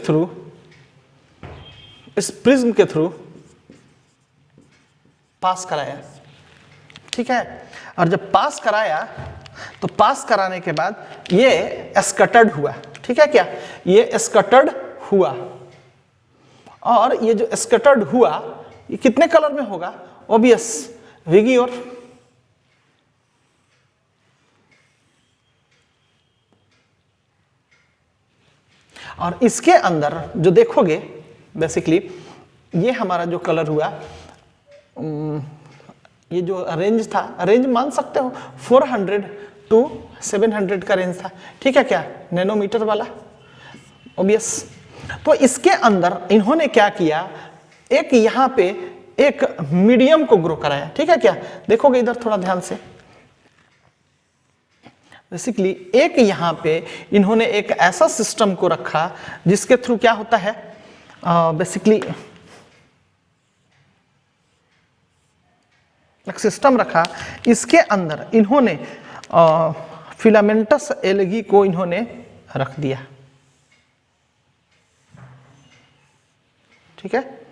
थ्रू पास कराया, ठीक है। और जब पास कराया तो पास कराने के बाद ये स्कटर्ड हुआ, ठीक है क्या, ये स्कटर्ड हुआ। और ये जो स्कटर्ड हुआ ये कितने कलर में होगा, ऑब्वियस विगियोर। और इसके अंदर जो देखोगे बेसिकली ये हमारा जो कलर हुआ, ये जो रेंज था, रेंज मान सकते हो 400 to 700 का रेंज था, ठीक है क्या, नैनोमीटर वाला, ऑब्वियस। तो इसके अंदर इन्होंने क्या किया, एक यहां पे एक मीडियम को ग्रो कराया, ठीक है क्या, देखोगे इधर थोड़ा ध्यान से, बेसिकली एक यहां पे इन्होंने एक ऐसा सिस्टम को रखा जिसके थ्रू क्या होता है, बेसिकली एक सिस्टम रखा, इसके अंदर इन्होंने फिलामेंटस एलगी को इन्होंने रख दिया, ठीक है।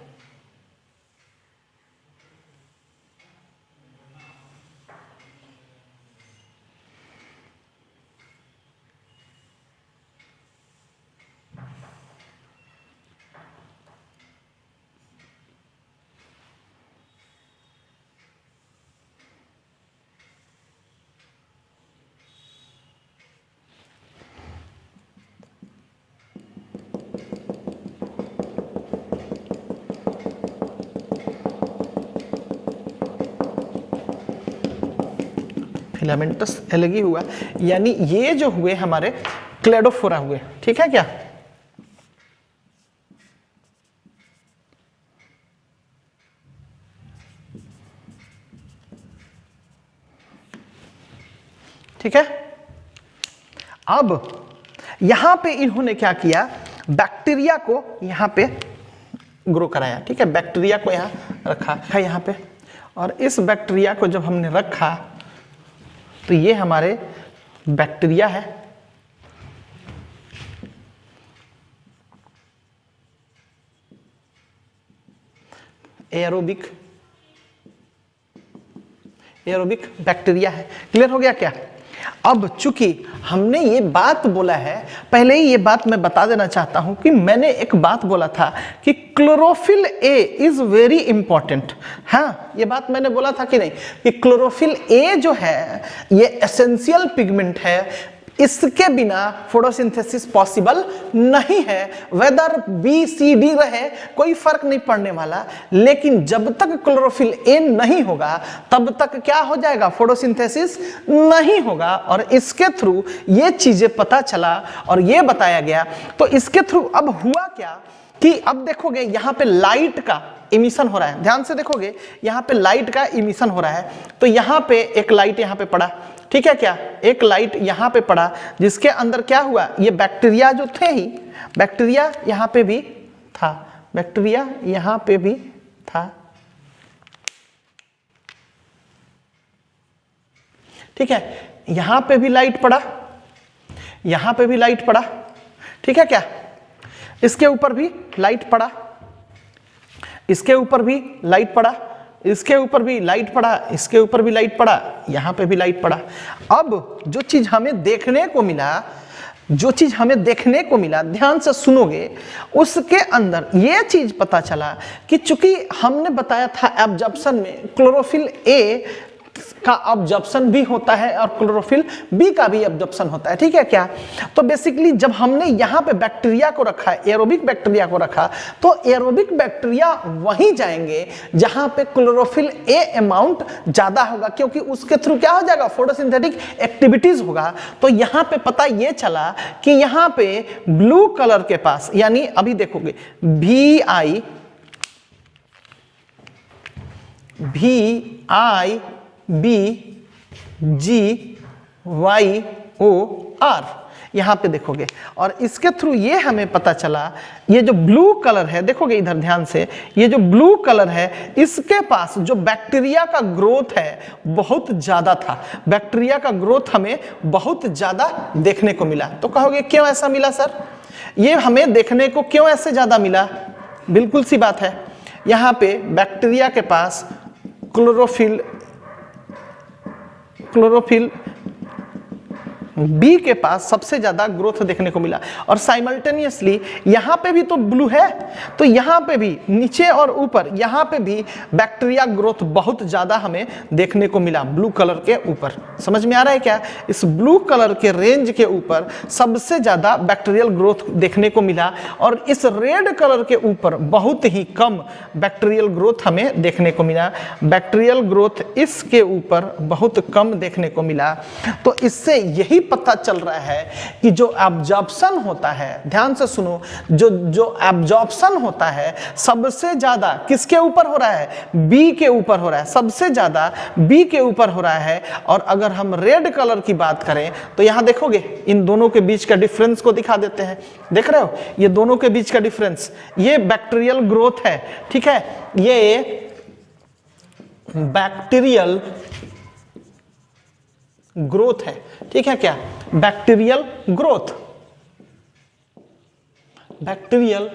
फिलामेंटस एलगी हुआ, यानी ये जो हुए हमारे क्लेडोफोरा हुए, ठीक है क्या। ठीक है, अब यहां पे इन्होंने क्या किया, बैक्टीरिया को यहां पे ग्रो कराया, ठीक है, बैक्टीरिया को यहां रखा है यहां पे, और इस बैक्टीरिया को जब हमने रखा तो ये हमारे बैक्टीरिया है, एरोबिक बैक्टीरिया है। क्लियर हो गया क्या। अब चूंकि हमने ये बात बोला है, पहले ही ये बात मैं बता देना चाहता हूं कि मैंने एक बात बोला था कि chlorophyll A is very important. हाँ, ये बात मैंने बोला था कि नहीं, कि क्लोरोफिल ए जो है ये एसेंशियल पिगमेंट है, इसके बिना फोटोसिंथेसिस पॉसिबल नहीं है। वेदर बी सी डी रहे कोई फर्क नहीं पड़ने वाला, लेकिन जब तक क्लोरोफिल ए नहीं होगा तब तक क्या हो जाएगा, फोटोसिंथेसिस नहीं होगा। और इसके थ्रू ये चीजें पता चला और ये बताया गया। तो इसके थ्रू अब हुआ क्या कि अब देखोगे यहां पे लाइट का इमिशन हो रहा है, ध्यान से देखोगे यहां पे लाइट का इमिशन हो रहा है। तो यहां पे एक लाइट यहां पे पड़ा, ठीक है क्या, एक लाइट यहां पे पड़ा, जिसके अंदर क्या हुआ, ये बैक्टीरिया जो थे ही, बैक्टीरिया यहां पे भी था, बैक्टीरिया यहां पे भी था, ठीक है, यहां पे भी लाइट पड़ा, यहां पे भी लाइट पड़ा, ठीक है क्या, इसके ऊपर भी लाइट पड़ा, इसके ऊपर भी लाइट पड़ा, इसके ऊपर भी लाइट पड़ा, इसके ऊपर भी लाइट पड़ा, यहां पे भी लाइट पड़ा। अब जो चीज हमें देखने को मिला, जो चीज हमें देखने को मिला, ध्यान से सुनोगे, उसके अंदर ये चीज पता चला कि चूंकि हमने बताया था एब्जॉर्प्शन में क्लोरोफिल ए का एब्जॉर्प्शन भी होता है और क्लोरोफिल बी का भी एब्जॉर्प्शन होता है, ठीक है क्या। तो बेसिकली जब हमने यहां पे बैक्टीरिया को रखा, एरोबिक बैक्टीरिया को रखा, तो एरोबिक बैक्टीरिया वहीं जाएंगे जहां पे क्लोरोफिल ए अमाउंट ज्यादा होगा, क्योंकि उसके थ्रू क्या हो जाएगा, फोटोसिंथेटिक एक्टिविटीज होगा। तो यहां पे पता ये चला कि यहां पे ब्लू कलर के पास, यानी अभी देखोगे VIBGYOR यहां पे देखोगे, और इसके थ्रू ये हमें पता चला, ये जो ब्लू कलर है, देखोगे इधर ध्यान से, ये जो ब्लू कलर है, इसके पास जो बैक्टीरिया का ग्रोथ है बहुत ज्यादा था, बैक्टीरिया का ग्रोथ हमें बहुत ज्यादा देखने को मिला। तो कहोगे क्यों ऐसा मिला सर, ये हमें देखने को क्यों ऐसे ज्यादा मिला, बिल्कुल सी बात है, यहां पे बैक्टीरिया के पास क्लोरोफिल बी के पास सबसे ज्यादा ग्रोथ देखने को मिला। और साइमल्टेनियसली यहां पे भी तो ब्लू है, तो यहां पे भी नीचे और ऊपर यहां पे भी बैक्टीरिया ग्रोथ बहुत ज्यादा हमें देखने को मिला ब्लू कलर के ऊपर। समझ में आ रहा है क्या? इस ब्लू कलर के रेंज के ऊपर सबसे ज्यादा बैक्टीरियल ग्रोथ देखने को मिला और इस रेड कलर के ऊपर बहुत ही कम बैक्टीरियल ग्रोथ हमें देखने को मिला। बैक्टीरियल ग्रोथ इसके ऊपर बहुत कम देखने को मिला। तो इससे यही पता चल रहा है कि जो एब्जॉर्प्शन होता है, ध्यान से सुनो, जो एब्जॉर्प्शन होता है सबसे ज्यादा किसके ऊपर हो रहा है? बी के ऊपर हो रहा है, सबसे ज्यादा बी के ऊपर हो रहा है। और अगर हम रेड कलर की बात करें तो यहां देखोगे इन दोनों के बीच का डिफरेंस को दिखा देते हैं। देख रहे हो ये दोनों के बीच का डिफरेंस, ये बैक्टीरियल ग्रोथ है, ठीक है, ये बैक्टीरियल ग्रोथ है, ठीक है क्या? बैक्टीरियल ग्रोथ, बैक्टीरियल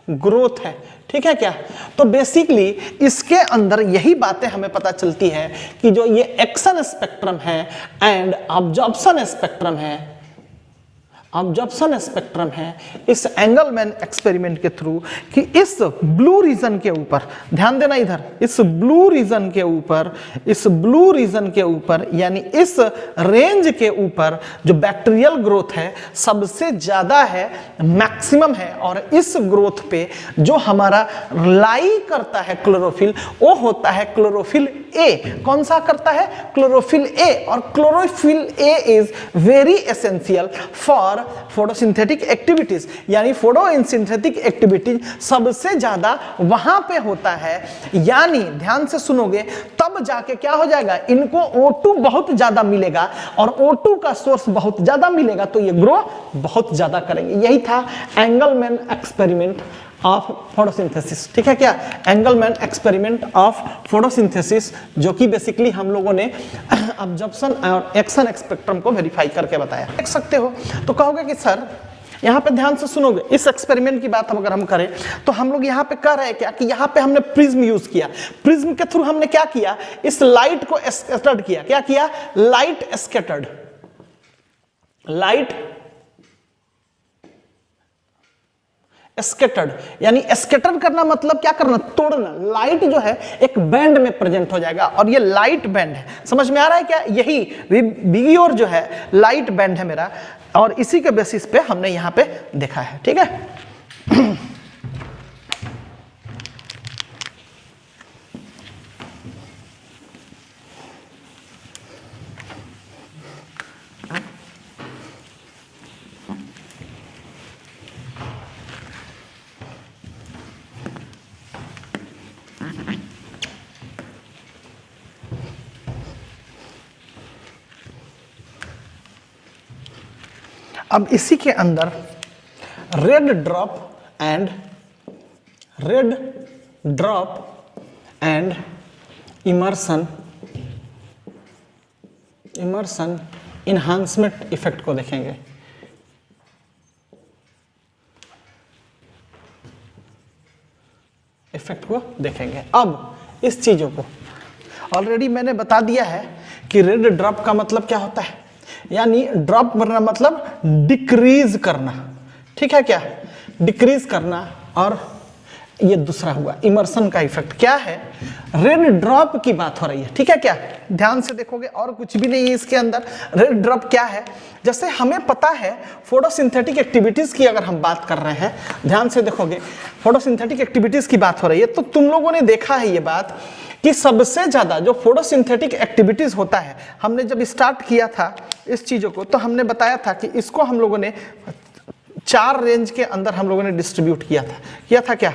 ग्रोथ है, ठीक है क्या? तो बेसिकली इसके अंदर यही बातें हमें पता चलती है कि जो ये एक्शन स्पेक्ट्रम है एंड अब्जॉर्प्शन स्पेक्ट्रम है, अब्जॉर्प्शन स्पेक्ट्रम है इस एंगलमैन एक्सपेरिमेंट के थ्रू कि इस ब्लू रीजन के ऊपर, ध्यान देना इधर, इस ब्लू रीजन के ऊपर, इस ब्लू रीजन के ऊपर यानी इस रेंज के ऊपर जो बैक्टीरियल ग्रोथ है सबसे ज्यादा है, मैक्सिमम है। और इस ग्रोथ पे जो हमारा लाई करता है क्लोरोफिल, वो होता है क्लोरोफिल ए। कौन सा करता है? Chlorophyll a. और chlorophyll A is very essential for photosynthetic activities, यानी फोटोसिंथेटिक एक्टिविटीज सबसे ज्यादा वहां पे होता है। यानी ध्यान से सुनोगे तब जाके क्या हो जाएगा, इनको O2 बहुत ज्यादा मिलेगा और O2 का सोर्स बहुत ज्यादा मिलेगा तो ये ग्रो बहुत ज्यादा करेंगे। यही था एंगलमैन एक्सपेरिमेंट ऑफ फोटोसिंथेसिस, ठीक है क्या? एंगलमैन एक्सपेरिमेंट ऑफ फोटोसिंथेसिस, जो कि बेसिकली हम लोगों ने अब्जॉर्प्शन और एक्शन स्पेक्ट्रम को वेरीफाई करके बताया। देख सकते हो तो कहोगे कि सर यहां पे ध्यान से सुनोगे, इस एक्सपेरिमेंट की बात अगर हम करें तो हम लोग यहां पे कर रहे हैं क्या कि यहां पे हमने प्रिज्म यूज किया। प्रिज्म के थ्रू हमने क्या किया, इस लाइट को स्कैटर्ड किया। क्या किया? लाइट स्कैटर्ड, लाइट स्कैटर्ड, यानी स्कैटर करना मतलब क्या करना? तोड़ना। लाइट जो है एक बैंड में प्रेजेंट हो जाएगा और ये लाइट बैंड है। समझ में आ रहा है क्या? यही बिगी और जो है लाइट बैंड है मेरा, और इसी के बेसिस पे हमने यहां पे देखा है, ठीक है। अब इसी के अंदर red drop and Emerson enhancement effect को देखेंगे। इफेक्ट को देखेंगे। अब इस चीजों को ऑलरेडी मैंने बता दिया है कि रेड ड्रॉप का मतलब क्या होता है, यानी ड्रॉप करना मतलब डिक्रीज करना, ठीक है क्या? डिक्रीज करना। और ये दूसरा हुआ इमर्सन का इफेक्ट। क्या है? रेड ड्रॉप की बात हो रही है, ठीक है क्या? ध्यान से देखोगे और कुछ भी नहीं है इसके अंदर। रेड ड्रॉप क्या है? जैसे हमें पता है फोटोसिंथेटिक एक्टिविटीज की अगर हम बात कर रहे हैं, ध्यान से देखोगे फोटोसिंथेटिक एक्टिविटीज की बात हो रही है, तो तुम लोगों ने देखा है ये बात कि सबसे ज्यादा जो फोटोसिंथेटिक एक्टिविटीज होता है, हमने जब स्टार्ट किया था इस चीजों को तो हमने बताया था कि इसको हम लोगों ने 4 रेंज के अंदर हम लोगों ने डिस्ट्रीब्यूट किया था क्या?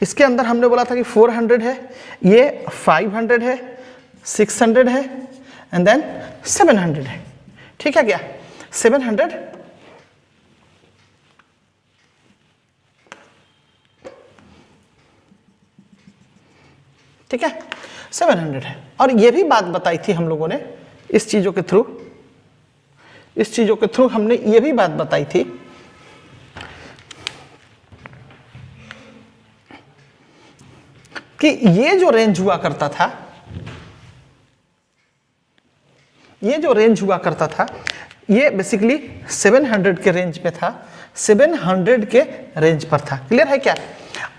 इसके अंदर हमने बोला था कि 400 है, ये 500 है, 600 है एंड देन 700 है, ठीक है क्या? 700 ठीक है, 700 है। और ये भी बात बताई थी हम लोगों ने इस चीजों के थ्रू हमने ये भी बात बताई थी कि ये जो रेंज हुआ करता था ये जो रेंज हुआ करता था ये बेसिकली 700 के रेंज पे था, 700 के रेंज पर था। क्लियर है क्या?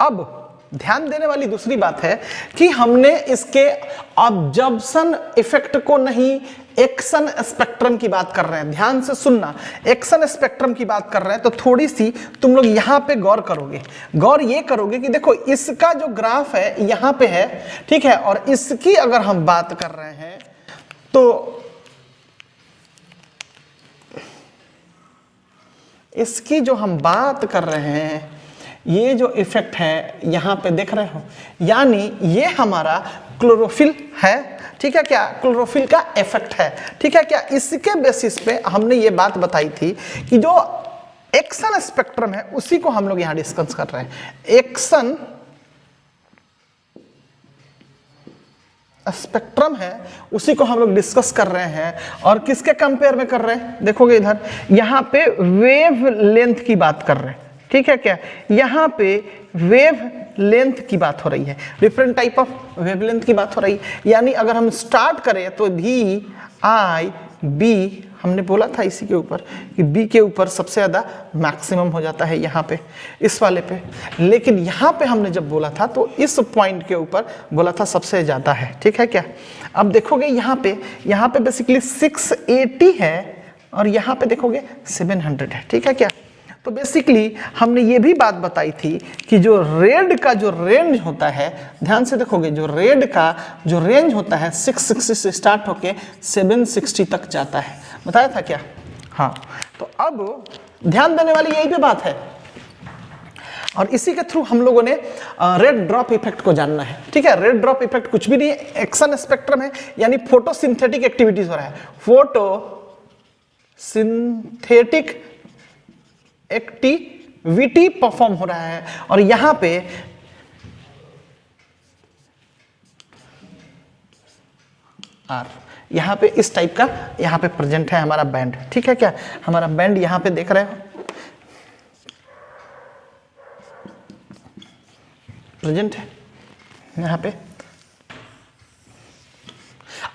अब ध्यान देने वाली दूसरी बात है कि हमने इसके ऑब्जर्प्शन इफेक्ट को नहीं, एक्शन स्पेक्ट्रम की बात कर रहे हैं। ध्यान से सुनना, एक्शन स्पेक्ट्रम की बात कर रहे हैं तो थोड़ी सी तुम लोग यहां पे गौर करोगे। गौर ये करोगे कि देखो इसका जो ग्राफ है यहां पे है, ठीक है, और इसकी अगर हम बात कर रहे हैं तो इसकी जो हम बात कर रहे हैं, ये जो इफेक्ट है यहां पे देख रहे हो, यानी ये हमारा क्लोरोफिल है, ठीक है क्या? क्लोरोफिल का इफेक्ट है, ठीक है क्या? इसके बेसिस पे हमने ये बात बताई थी कि जो एक्शन स्पेक्ट्रम है उसी को हम लोग यहां डिस्कस कर रहे हैं। एक्शन स्पेक्ट्रम है उसी को हम लोग डिस्कस कर रहे हैं, और किसके कंपेयर में कर रहे हैं? देखोगे इधर यहां पे वेव लेंथ की बात कर रहे हैं, ठीक है क्या? यहां पे वेव लेंथ की बात हो रही है, different type of wave length की बात हो रही है। यानी अगर हम स्टार्ट करें तो भी आई बी, हमने बोला था इसी के ऊपर कि बी के ऊपर सबसे ज़्यादा मैक्सिमम हो जाता है यहाँ पे, इस वाले पे, लेकिन यहाँ पे हमने जब बोला था तो इस पॉइंट के ऊपर बोला था सबसे ज़्यादा है, ठीक है क्या? अब देखोगे यहाँ पे बेसिकली 680 है और यहाँ पे देखोगे 700 है, ठीक है क्या? तो बेसिकली हमने ये भी बात बताई थी कि जो रेड का जो रेंज होता है, ध्यान से देखोगे, जो रेड का जो रेंज होता है 660 से स्टार्ट होके 760 तक जाता है, बताया था क्या? हाँ, तो अब ध्यान देने वाली यही पे बात है, और इसी के थ्रू हम लोगों ने रेड ड्रॉप इफेक्ट को जानना है, ठीक है? रेड ड्रॉप इफेक्ट कुछ भी नहीं है, एक्शन स्पेक्ट्रम है, यानी फोटोसिंथेटिक एक्टिविटीज हो रहा है, फोटोसिंथेटिक एक्टिविटी परफॉर्म हो रहा है, और यहां पे आर, यहां पे इस टाइप का यहां पे प्रेजेंट है हमारा बैंड, ठीक है क्या? हमारा बैंड यहां पे देख रहे हो, प्रेजेंट है यहां पे।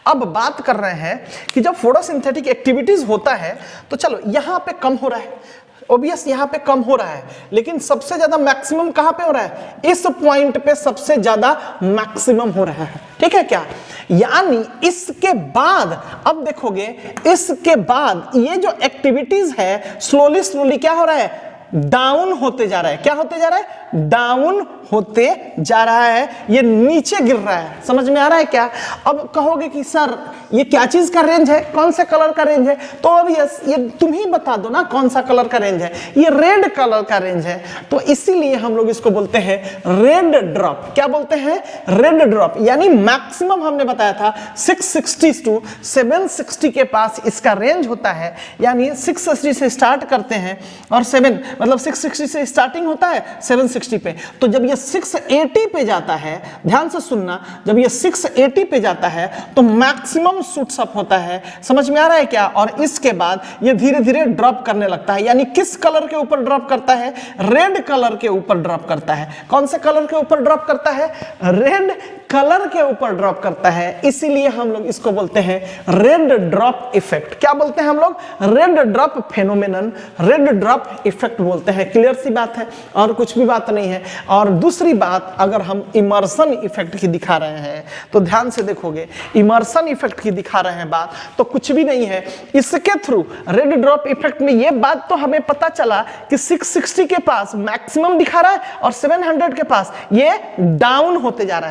अब बात कर रहे हैं कि जब फोटोसिंथेटिक एक्टिविटीज होता है तो चलो यहां पे कम हो रहा है, ऑब्वियस यहां पे कम हो रहा है, लेकिन सबसे ज्यादा मैक्सिमम कहां पे हो रहा है? इस पॉइंट पे सबसे ज्यादा मैक्सिमम हो रहा है, ठीक है क्या? यानी इसके बाद अब देखोगे, इसके बाद ये जो एक्टिविटीज है स्लोली स्लोली क्या हो रहा है? डाउन होते जा रहा है। क्या होते जा रहा है? डाउन होते जा रहा है, ये नीचे गिर रहा है। समझ में आ रहा है क्या? अब कहोगे कि सर ये क्या चीज का रेंज है, कौन से कलर का रेंज है? तो अब ये तुम ही बता दो ना कौन सा कलर का रेंज है। ये रेड कलर का रेंज है, तो इसीलिए हम लोग इसको बोलते हैं रेड ड्रॉप। क्या बोलते हैं? Red drop. यानी मैक्सिमम हमने बताया था 660 टू 760 के पास इसका रेंज होता है, यानी 660 से स्टार्ट करते हैं और 660 से स्टार्टिंग होता है 760 पे। तो जब ये 680 पे जाता है, ध्यान से सुनना, जब ये 680 पे जाता है तो मैक्सिमम शूट्स अप होता है। समझ में आ रहा है क्या? और इसके बाद ये धीरे धीरे ड्रॉप करने लगता है। यानी किस कलर के ऊपर ड्रॉप करता है? रेड कलर के ऊपर ड्रॉप करता है। कौन से कलर के ऊपर ड्रॉप करता है? रेड कलर के ऊपर ड्रॉप करता है। इसीलिए हम लोग इसको बोलते हैं रेड ड्रॉप इफेक्ट। क्या बोलते हैं हम लोग? Red drop phenomenon, red drop effect बोलते हैं। क्लियर सी बात है, और कुछ भी बात नहीं है। और दूसरी बात, अगर हम इमर्सन इफेक्ट की दिखा रहे हैं तो ध्यान से देखोगे, इमर्सन इफेक्ट की दिखा रहे हैं बात, तो कुछ भी नहीं है। इसके थ्रू रेड ड्रॉप इफेक्ट में ये बात तो हमें पता चला कि 660 के पास मैक्सिमम दिखा रहा है और 700 के पास ये डाउन होते जा रहा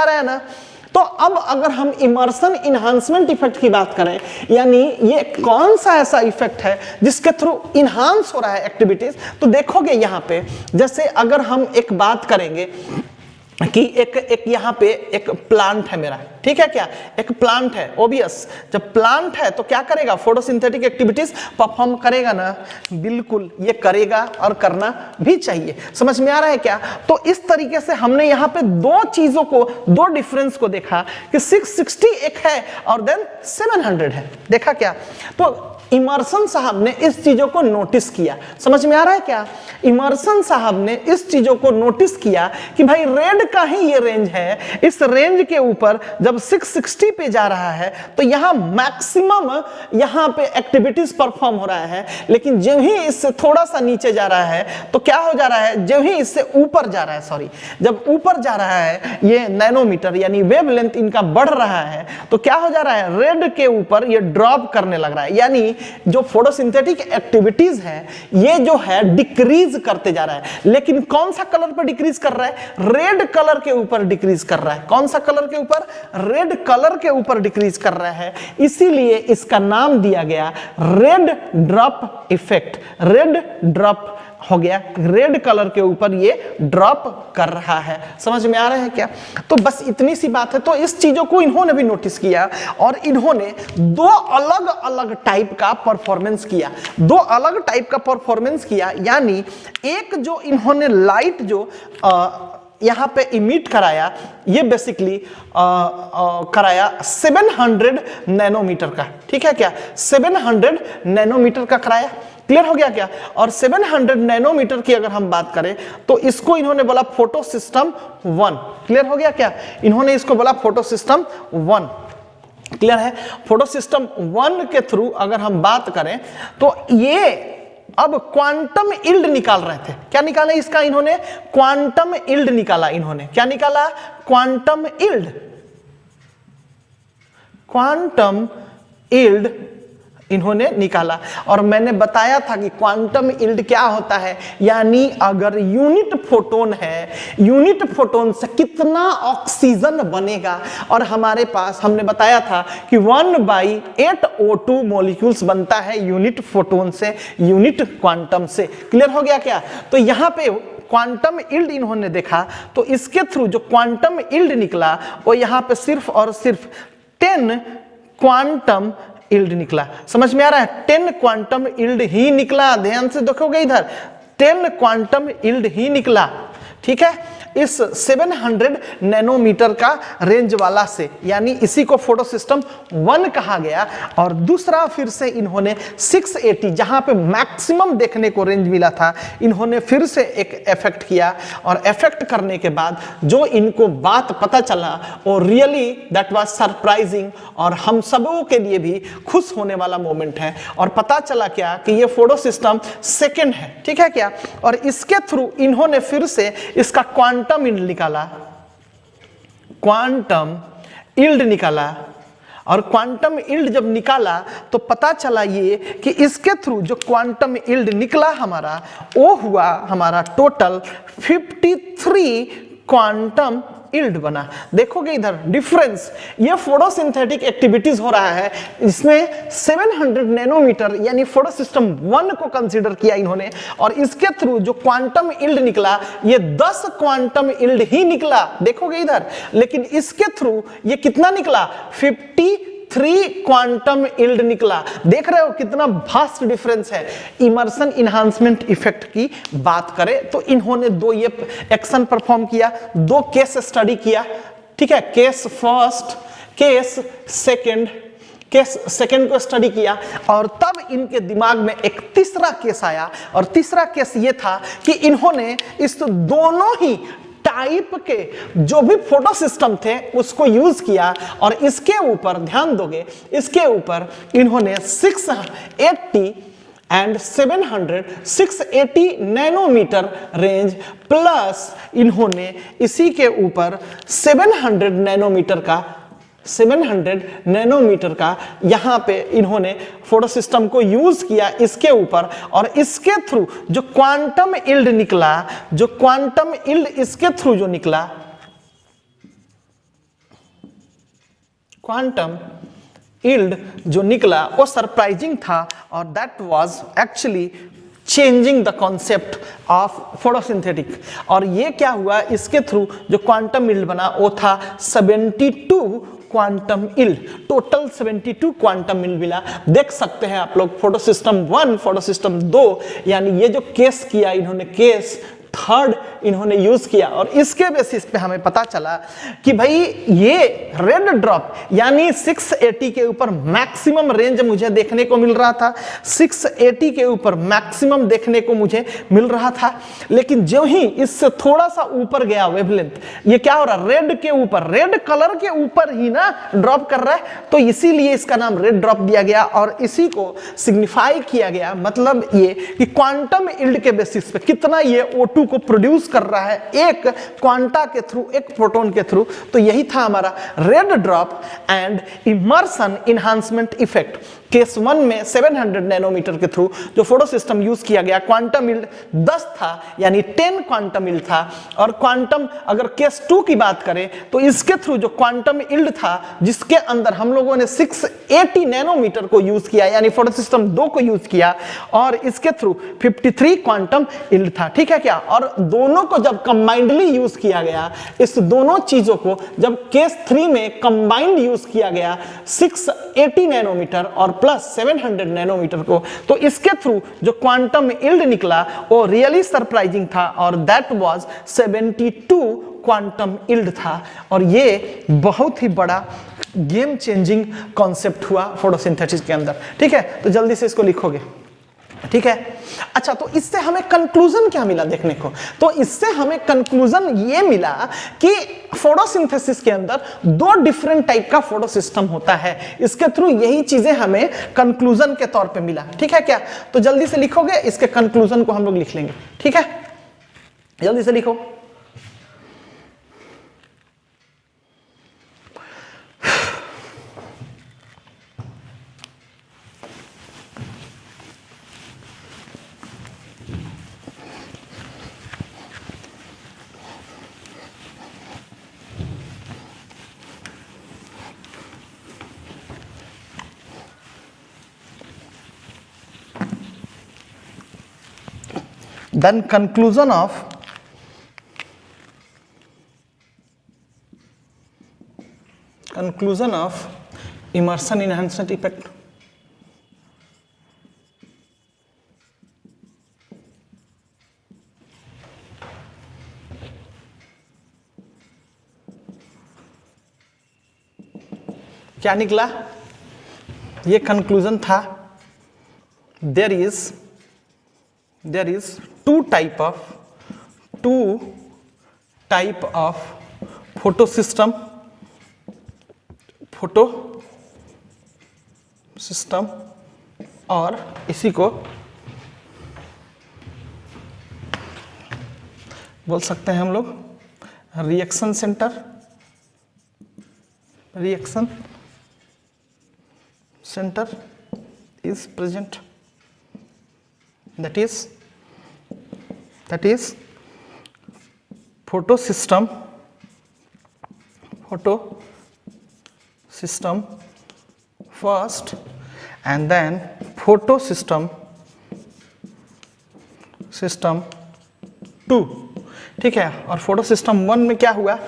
है ना। तो अब अगर हम इमर्सन इन्हांसमेंट इफेक्ट की बात करें, यानी ये कौन सा ऐसा इफेक्ट है जिसके थ्रू इन्हांस हो रहा है एक्टिविटीज, तो देखोगे यहां पे, जैसे अगर हम एक बात करेंगे कि एक यहां पे एक प्लांट है मेरा, ठीक है क्या? एक प्लांट है। ओबियस जब प्लांट है तो क्या करेगा? फोटोसिंथेटिक एक्टिविटीज परफॉर्म करेगा ना। बिल्कुल ये करेगा और करना भी चाहिए। समझ में आ रहा है क्या? तो इस तरीके से हमने यहां पे दो चीजों को, दो डिफरेंस को देखा कि 660 एक है और देन 700 है। देखा क्या? तो इमर्सन साहब ने इस चीजों को नोटिस किया। समझ में आ रहा है क्या? इमर्सन साहब ने इस चीजों को नोटिस किया कि भाई रेड का ही ये रेंज है, इस रेंज के ऊपर जब 660 पे जा रहा है तो यहां मैक्सिमम यहां पे एक्टिविटीज परफॉर्म हो रहा है, लेकिन जब ही इससे थोड़ा सा नीचे जा रहा है तो क्या हो जा रहा है, जब ही इससे ऊपर जा रहा है, सॉरी, जब ऊपर जा रहा है ये नैनोमीटर यानी वेवलेंथ इनका बढ़ रहा है तो क्या हो जा रहा है, रेड के ऊपर ये ड्रॉप करने लग रहा है। यानी जो फोटोसिंथेटिक एक्टिविटीज है ये जो है डिक्रीज करते जा रहा है। लेकिन कौन सा कलर पर डिक्रीज कर रहा है? रेड कलर के ऊपर डिक्रीज कर रहा है। कौन सा कलर के ऊपर? रेड कलर के ऊपर डिक्रीज कर रहा है। इसीलिए इसका नाम दिया गया red drop effect. Red drop हो गया, रेड कलर के ऊपर ये ड्रॉप कर रहा है। समझ में आ रहा है क्या? तो बस इतनी सी बात है। तो इस चीजों को इन्होंने भी नोटिस किया और इन्होंने दो अलग अलग टाइप का परफॉर्मेंस किया, दो अलग टाइप का परफॉर्मेंस किया। यानी एक जो इन्होंने लाइट जो यहां पे इमिट कराया, ये बेसिकली कराया 700 नैनोमीटर का। ठीक है क्या? 700 नैनोमीटर का कराया। क्लियर हो गया क्या? और 700 नैनोमीटर की अगर हम बात करें तो इसको इन्होंने बोला फोटो सिस्टम 1। क्लियर हो गया क्या? इन्होंने इसको बोला फोटो सिस्टम 1। क्लियर है? फोटो सिस्टम 1 के थ्रू अगर हम बात करें तो ये अब क्वांटम इल्ड निकाल रहे थे। क्या निकाला इसका इन्होंने? क्वांटम इल्ड निकाला। इन्होंने क्या निकाला? Quantum yield. क्वांटम इल्ड इन्होंने निकाला। और मैंने बताया था कि क्वांटम इल्ड क्या होता है, यानी अगर यूनिट फोटोन है, यूनिट फोटोन से कितना ऑक्सीजन बनेगा। और हमारे पास हमने बताया था कि 1/8 O2 मॉलिक्यूल्स बनता है यूनिट फोटोन से, यूनिट क्वांटम से। क्लियर हो गया क्या? तो यहां पे क्वांटम इल्ड इन्होंने देखा तो इसके थ्रू जो क्वांटम इल्ड निकला वो यहां पे सिर्फ और सिर्फ 10 क्वांटम इल्ड निकला। समझ में आ रहा है? 10 क्वांटम इल्ड ही निकला। ध्यान से देखोगे इधर, 10 क्वांटम इल्ड ही निकला। ठीक है? इस 700 नैनोमीटर का रेंज वाला से, यानी इसी को फोटो सिस्टम 1 कहा गया। और दूसरा फिर से इन्होंने 680, जहां पे मैक्सिमम देखने को रेंज मिला था, इन्होंने फिर से एक इफेक्ट किया। और इफेक्ट करने के बाद जो इनको बात पता चला और रियली दैट वाज सरप्राइजिंग और हम सबों के लिए भी खुश होने वाला मोमेंट है। और पता चला क्या कि ये फोटो सिस्टम 2 है। ठीक है क्या? और इसके थ्रू इन्होंने फिर से इसका क्वांटम इल्ड निकाला, क्वांटम इल्ड निकाला। और क्वांटम इल्ड जब निकाला तो पता चला ये कि इसके थ्रू जो क्वांटम इल्ड निकला हमारा, वो हुआ हमारा टोटल 53 क्वांटम इल्ड बना। देखोगे इधर डिफरेंस, ये फोटोसिंथेटिक एक्टिविटीज हो रहा है, इसमें 700 नैनोमीटर यानी फोटो सिस्टम 1 को कंसीडर किया इन्होंने। और इसके थ्रू जो क्वांटम इल्ड निकला ये 10 क्वांटम इल्ड ही निकला। देखोगे इधर, लेकिन इसके थ्रू ये कितना निकला? 53 क्वांटम इल्ड निकला। देख रहे हो कितना भास्ट डिफरेंस है। इमर्सन इन्हांसमेंट इफेक्ट की बात करें तो इन्होंने दो ये एक्शन परफॉर्म किया, दो केस स्टडी किया। ठीक है? केस फर्स्ट, केस सेकंड को स्टडी किया। और तब इनके दिमाग में एक तीसरा केस आया। और तीसरा केस ये था कि इन्होंने इस दोनों ही टाइप के जो भी फोटो सिस्टम थे उसको यूज किया। और इसके ऊपर ध्यान दोगे, इसके ऊपर इन्होंने 680 एंड 700 680 नैनोमीटर रेंज प्लस इन्होंने इसी के ऊपर 700 नैनोमीटर का यहां पे इन्होंने फोटो सिस्टम को यूज किया इसके ऊपर। और इसके थ्रू जो क्वांटम इल्ड निकला, जो क्वांटम इल्ड इसके थ्रू जो निकला, क्वांटम इल्ड जो निकला वो सरप्राइजिंग था। और that was actually changing the concept of photosynthetic. और ये क्या हुआ, इसके थ्रू जो क्वांटम इल्ड बना वो था 72 quantum yield. Total 72 quantum yield मिला। देख सकते हैं आप लोग, फोटो सिस्टम 1, फोटो सिस्टम 2, यानी ये जो केस किया इन्होंने, केस थर्ड इन्होंने यूज किया और इसके बेसिस पे हमें पता चला कि भाई ये रेड ड्रॉप यानी 680 के ऊपर मैक्सिमम रेंज मुझे देखने को मिल रहा था, 680 के ऊपर मैक्सिमम देखने को मुझे मिल रहा था। लेकिन जो ही इससे थोड़ा सा ऊपर गया वेवलेंथ, ये क्या हो रहा है, रेड के ऊपर, रेड कलर के ऊपर ही ना ड्रॉप कर रहा है, तो इसीलिए इसका नाम रेड ड्रॉप दिया गया और इसी को सिग्निफाई किया गया। मतलब ये कि क्वांटम यील्ड के बेसिस पे कितना ये O2 को प्रोड्यूस कर रहा है एक क्वांटा के थ्रू, एक प्रोटॉन के थ्रू। तो यही था हमारा red drop and Emerson enhancement effect. Case 1 में 700 नैनोमीटर के थ्रू जो फोटो सिस्टम यूज किया गया, क्वांटम यील्ड 10 था, यानी 10 क्वांटम यील्ड था। और क्वांटम अगर केस 2 की बात करें तो इसके थ्रू जो क्वांटम यील्ड था, जिसके अंदर हम लोगों ने 680 नैनोमीटर को यूज किया, यानी फोटो सिस्टम 2 को यूज किया, और इसके थ्रू 53 क्वांटम यील्ड था। ठीक है क्या? और दोनों को जब कंबाइंडली यूज किया गया, इस दोनों चीजों को जब केस 3 में कंबाइंड यूज किया गया 680 नैनोमीटर और प्लस 700 नैनोमीटर को, तो इसके थ्रू जो क्वांटम यील्ड निकला वो रियली सरप्राइजिंग था और दैट वाज 72 क्वांटम यील्ड था। और ये बहुत ही बड़ा गेम चेंजिंग कॉन्सेप्ट हुआ फोटोसिंथेसिस के अंदर। ठीक है, तो जल्दी से इसको लिखोगे। ठीक है, अच्छा, तो इससे हमें कंक्लूजन क्या मिला देखने को? तो इससे हमें कंक्लूजन ये मिला कि फोटोसिंथेसिस के अंदर 2 डिफरेंट टाइप का फोटो सिस्टम होता है। इसके थ्रू यही चीजें हमें कंक्लूजन के तौर पे मिला। ठीक है क्या? तो जल्दी से लिखोगे, इसके कंक्लूजन को हम लोग लिख लेंगे। ठीक है, जल्दी से लिखो। Then conclusion of immersion enhancement effect. क्या निकला? ये कंक्लूजन था, there is two type of photo system और इसी को बोल सकते हैं हम लोग reaction centre is present, that is photo system first and then photo system 2। ठीक है, और फोटो सिस्टम 1 में क्या हुआ?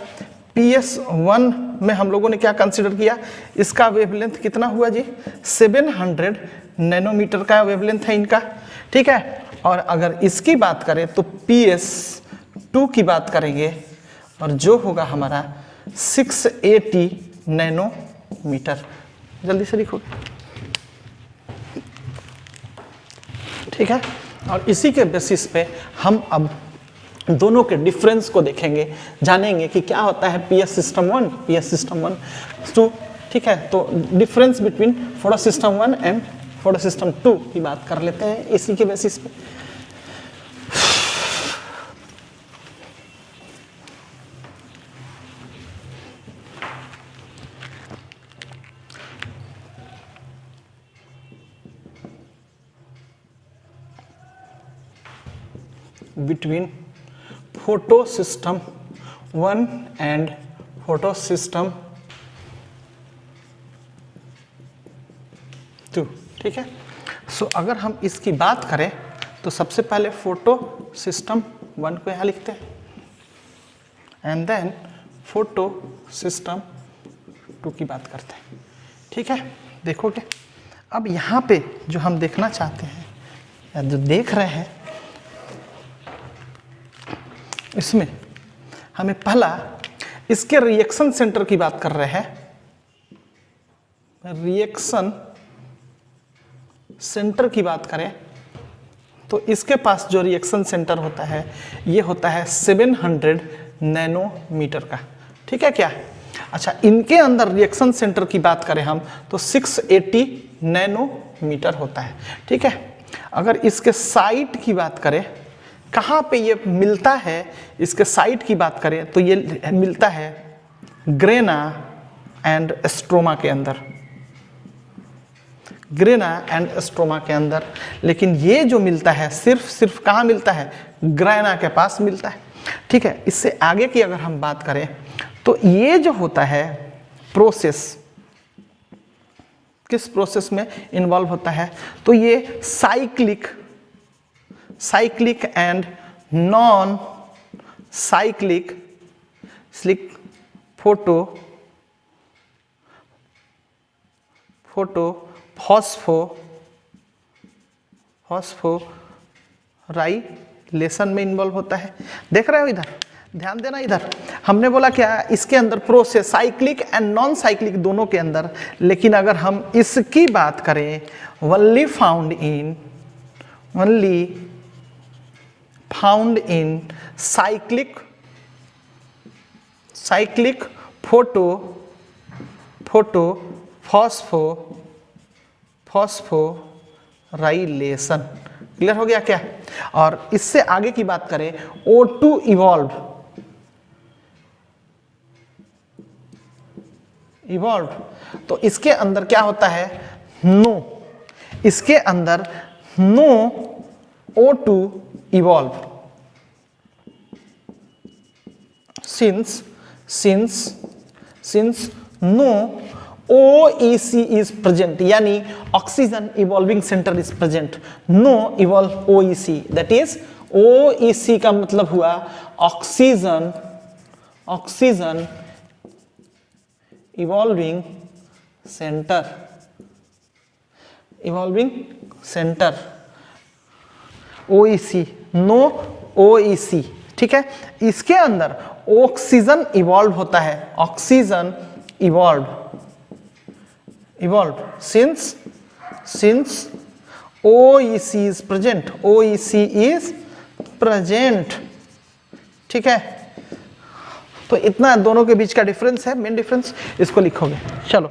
PS1 में हम लोगों ने क्या कंसीडर किया? इसका वेवलेंथ कितना हुआ जी? 700 नैनोमीटर का वेवलेंथ है इनका। ठीक है, और अगर इसकी बात करें तो PS2 की बात करेंगे और जो होगा हमारा 680 नैनोमीटर। जल्दी से लिखोगे। ठीक है, और इसी के बेसिस पे हम अब दोनों के डिफरेंस को देखेंगे, जानेंगे कि क्या होता है PS सिस्टम 1, PS सिस्टम 1, 2। ठीक है, तो difference between photo system 1 and photo system 2 की बात कर लेते हैं इसी के बेसिस पे। Between photo system 1 and photo system 2। ठीक है, सो अगर हम इसकी बात करें तो सबसे पहले फोटो सिस्टम 1 को यहाँ लिखते हैं एंड देन फोटो सिस्टम 2 की बात करते हैं। ठीक है, देखोगे अब यहाँ पे जो हम देखना चाहते हैं या जो देख रहे हैं, इसमें हमें पहला इसके रिएक्शन सेंटर की बात कर रहे हैं, रिएक्शन सेंटर की बात करें तो इसके पास जो रिएक्शन सेंटर होता है ये होता है 700 नैनोमीटर का, ठीक है क्या। अच्छा, इनके अंदर रिएक्शन सेंटर की बात करें हम तो 680 नैनोमीटर होता है, ठीक है। अगर इसके साइट की बात करें, कहाँ पे ये मिलता है, इसके साइट की बात करें तो ये मिलता है ग्रेना एंड स्ट्रोमा के अंदर, ग्रेना एंड स्ट्रोमा के अंदर। लेकिन ये जो मिलता है सिर्फ कहाँ मिलता है, ग्रेना के पास मिलता है, ठीक है। इससे आगे की अगर हम बात करें तो ये जो होता है प्रोसेस, किस प्रोसेस में इन्वॉल्व होता है, तो ये cyclic and non cyclic phosphorylation में इन्वॉल्व होता है। देख रहे हो इधर, ध्यान देना इधर, हमने बोला क्या, इसके अंदर process cyclic and non cyclic दोनों के अंदर। लेकिन अगर हम इसकी बात करें, only found in cyclic phosphorylation. Clear हो गया क्या। और इससे आगे की बात करें, O2 इवॉल्व, तो इसके अंदर क्या होता है, इसके अंदर no O2 evolve, since no OEC is present, यानी oxygen evolving centre is present, no evolve OEC, that is OEC का मतलब हुआ oxygen evolving centre, OEC, no OEC, ठीक है। इसके अंदर ऑक्सीजन इवॉल्व होता है, oxygen evolve since OEC is present, ठीक है। तो इतना दोनों के बीच का डिफरेंस है, मेन डिफरेंस, इसको लिखोगे। चलो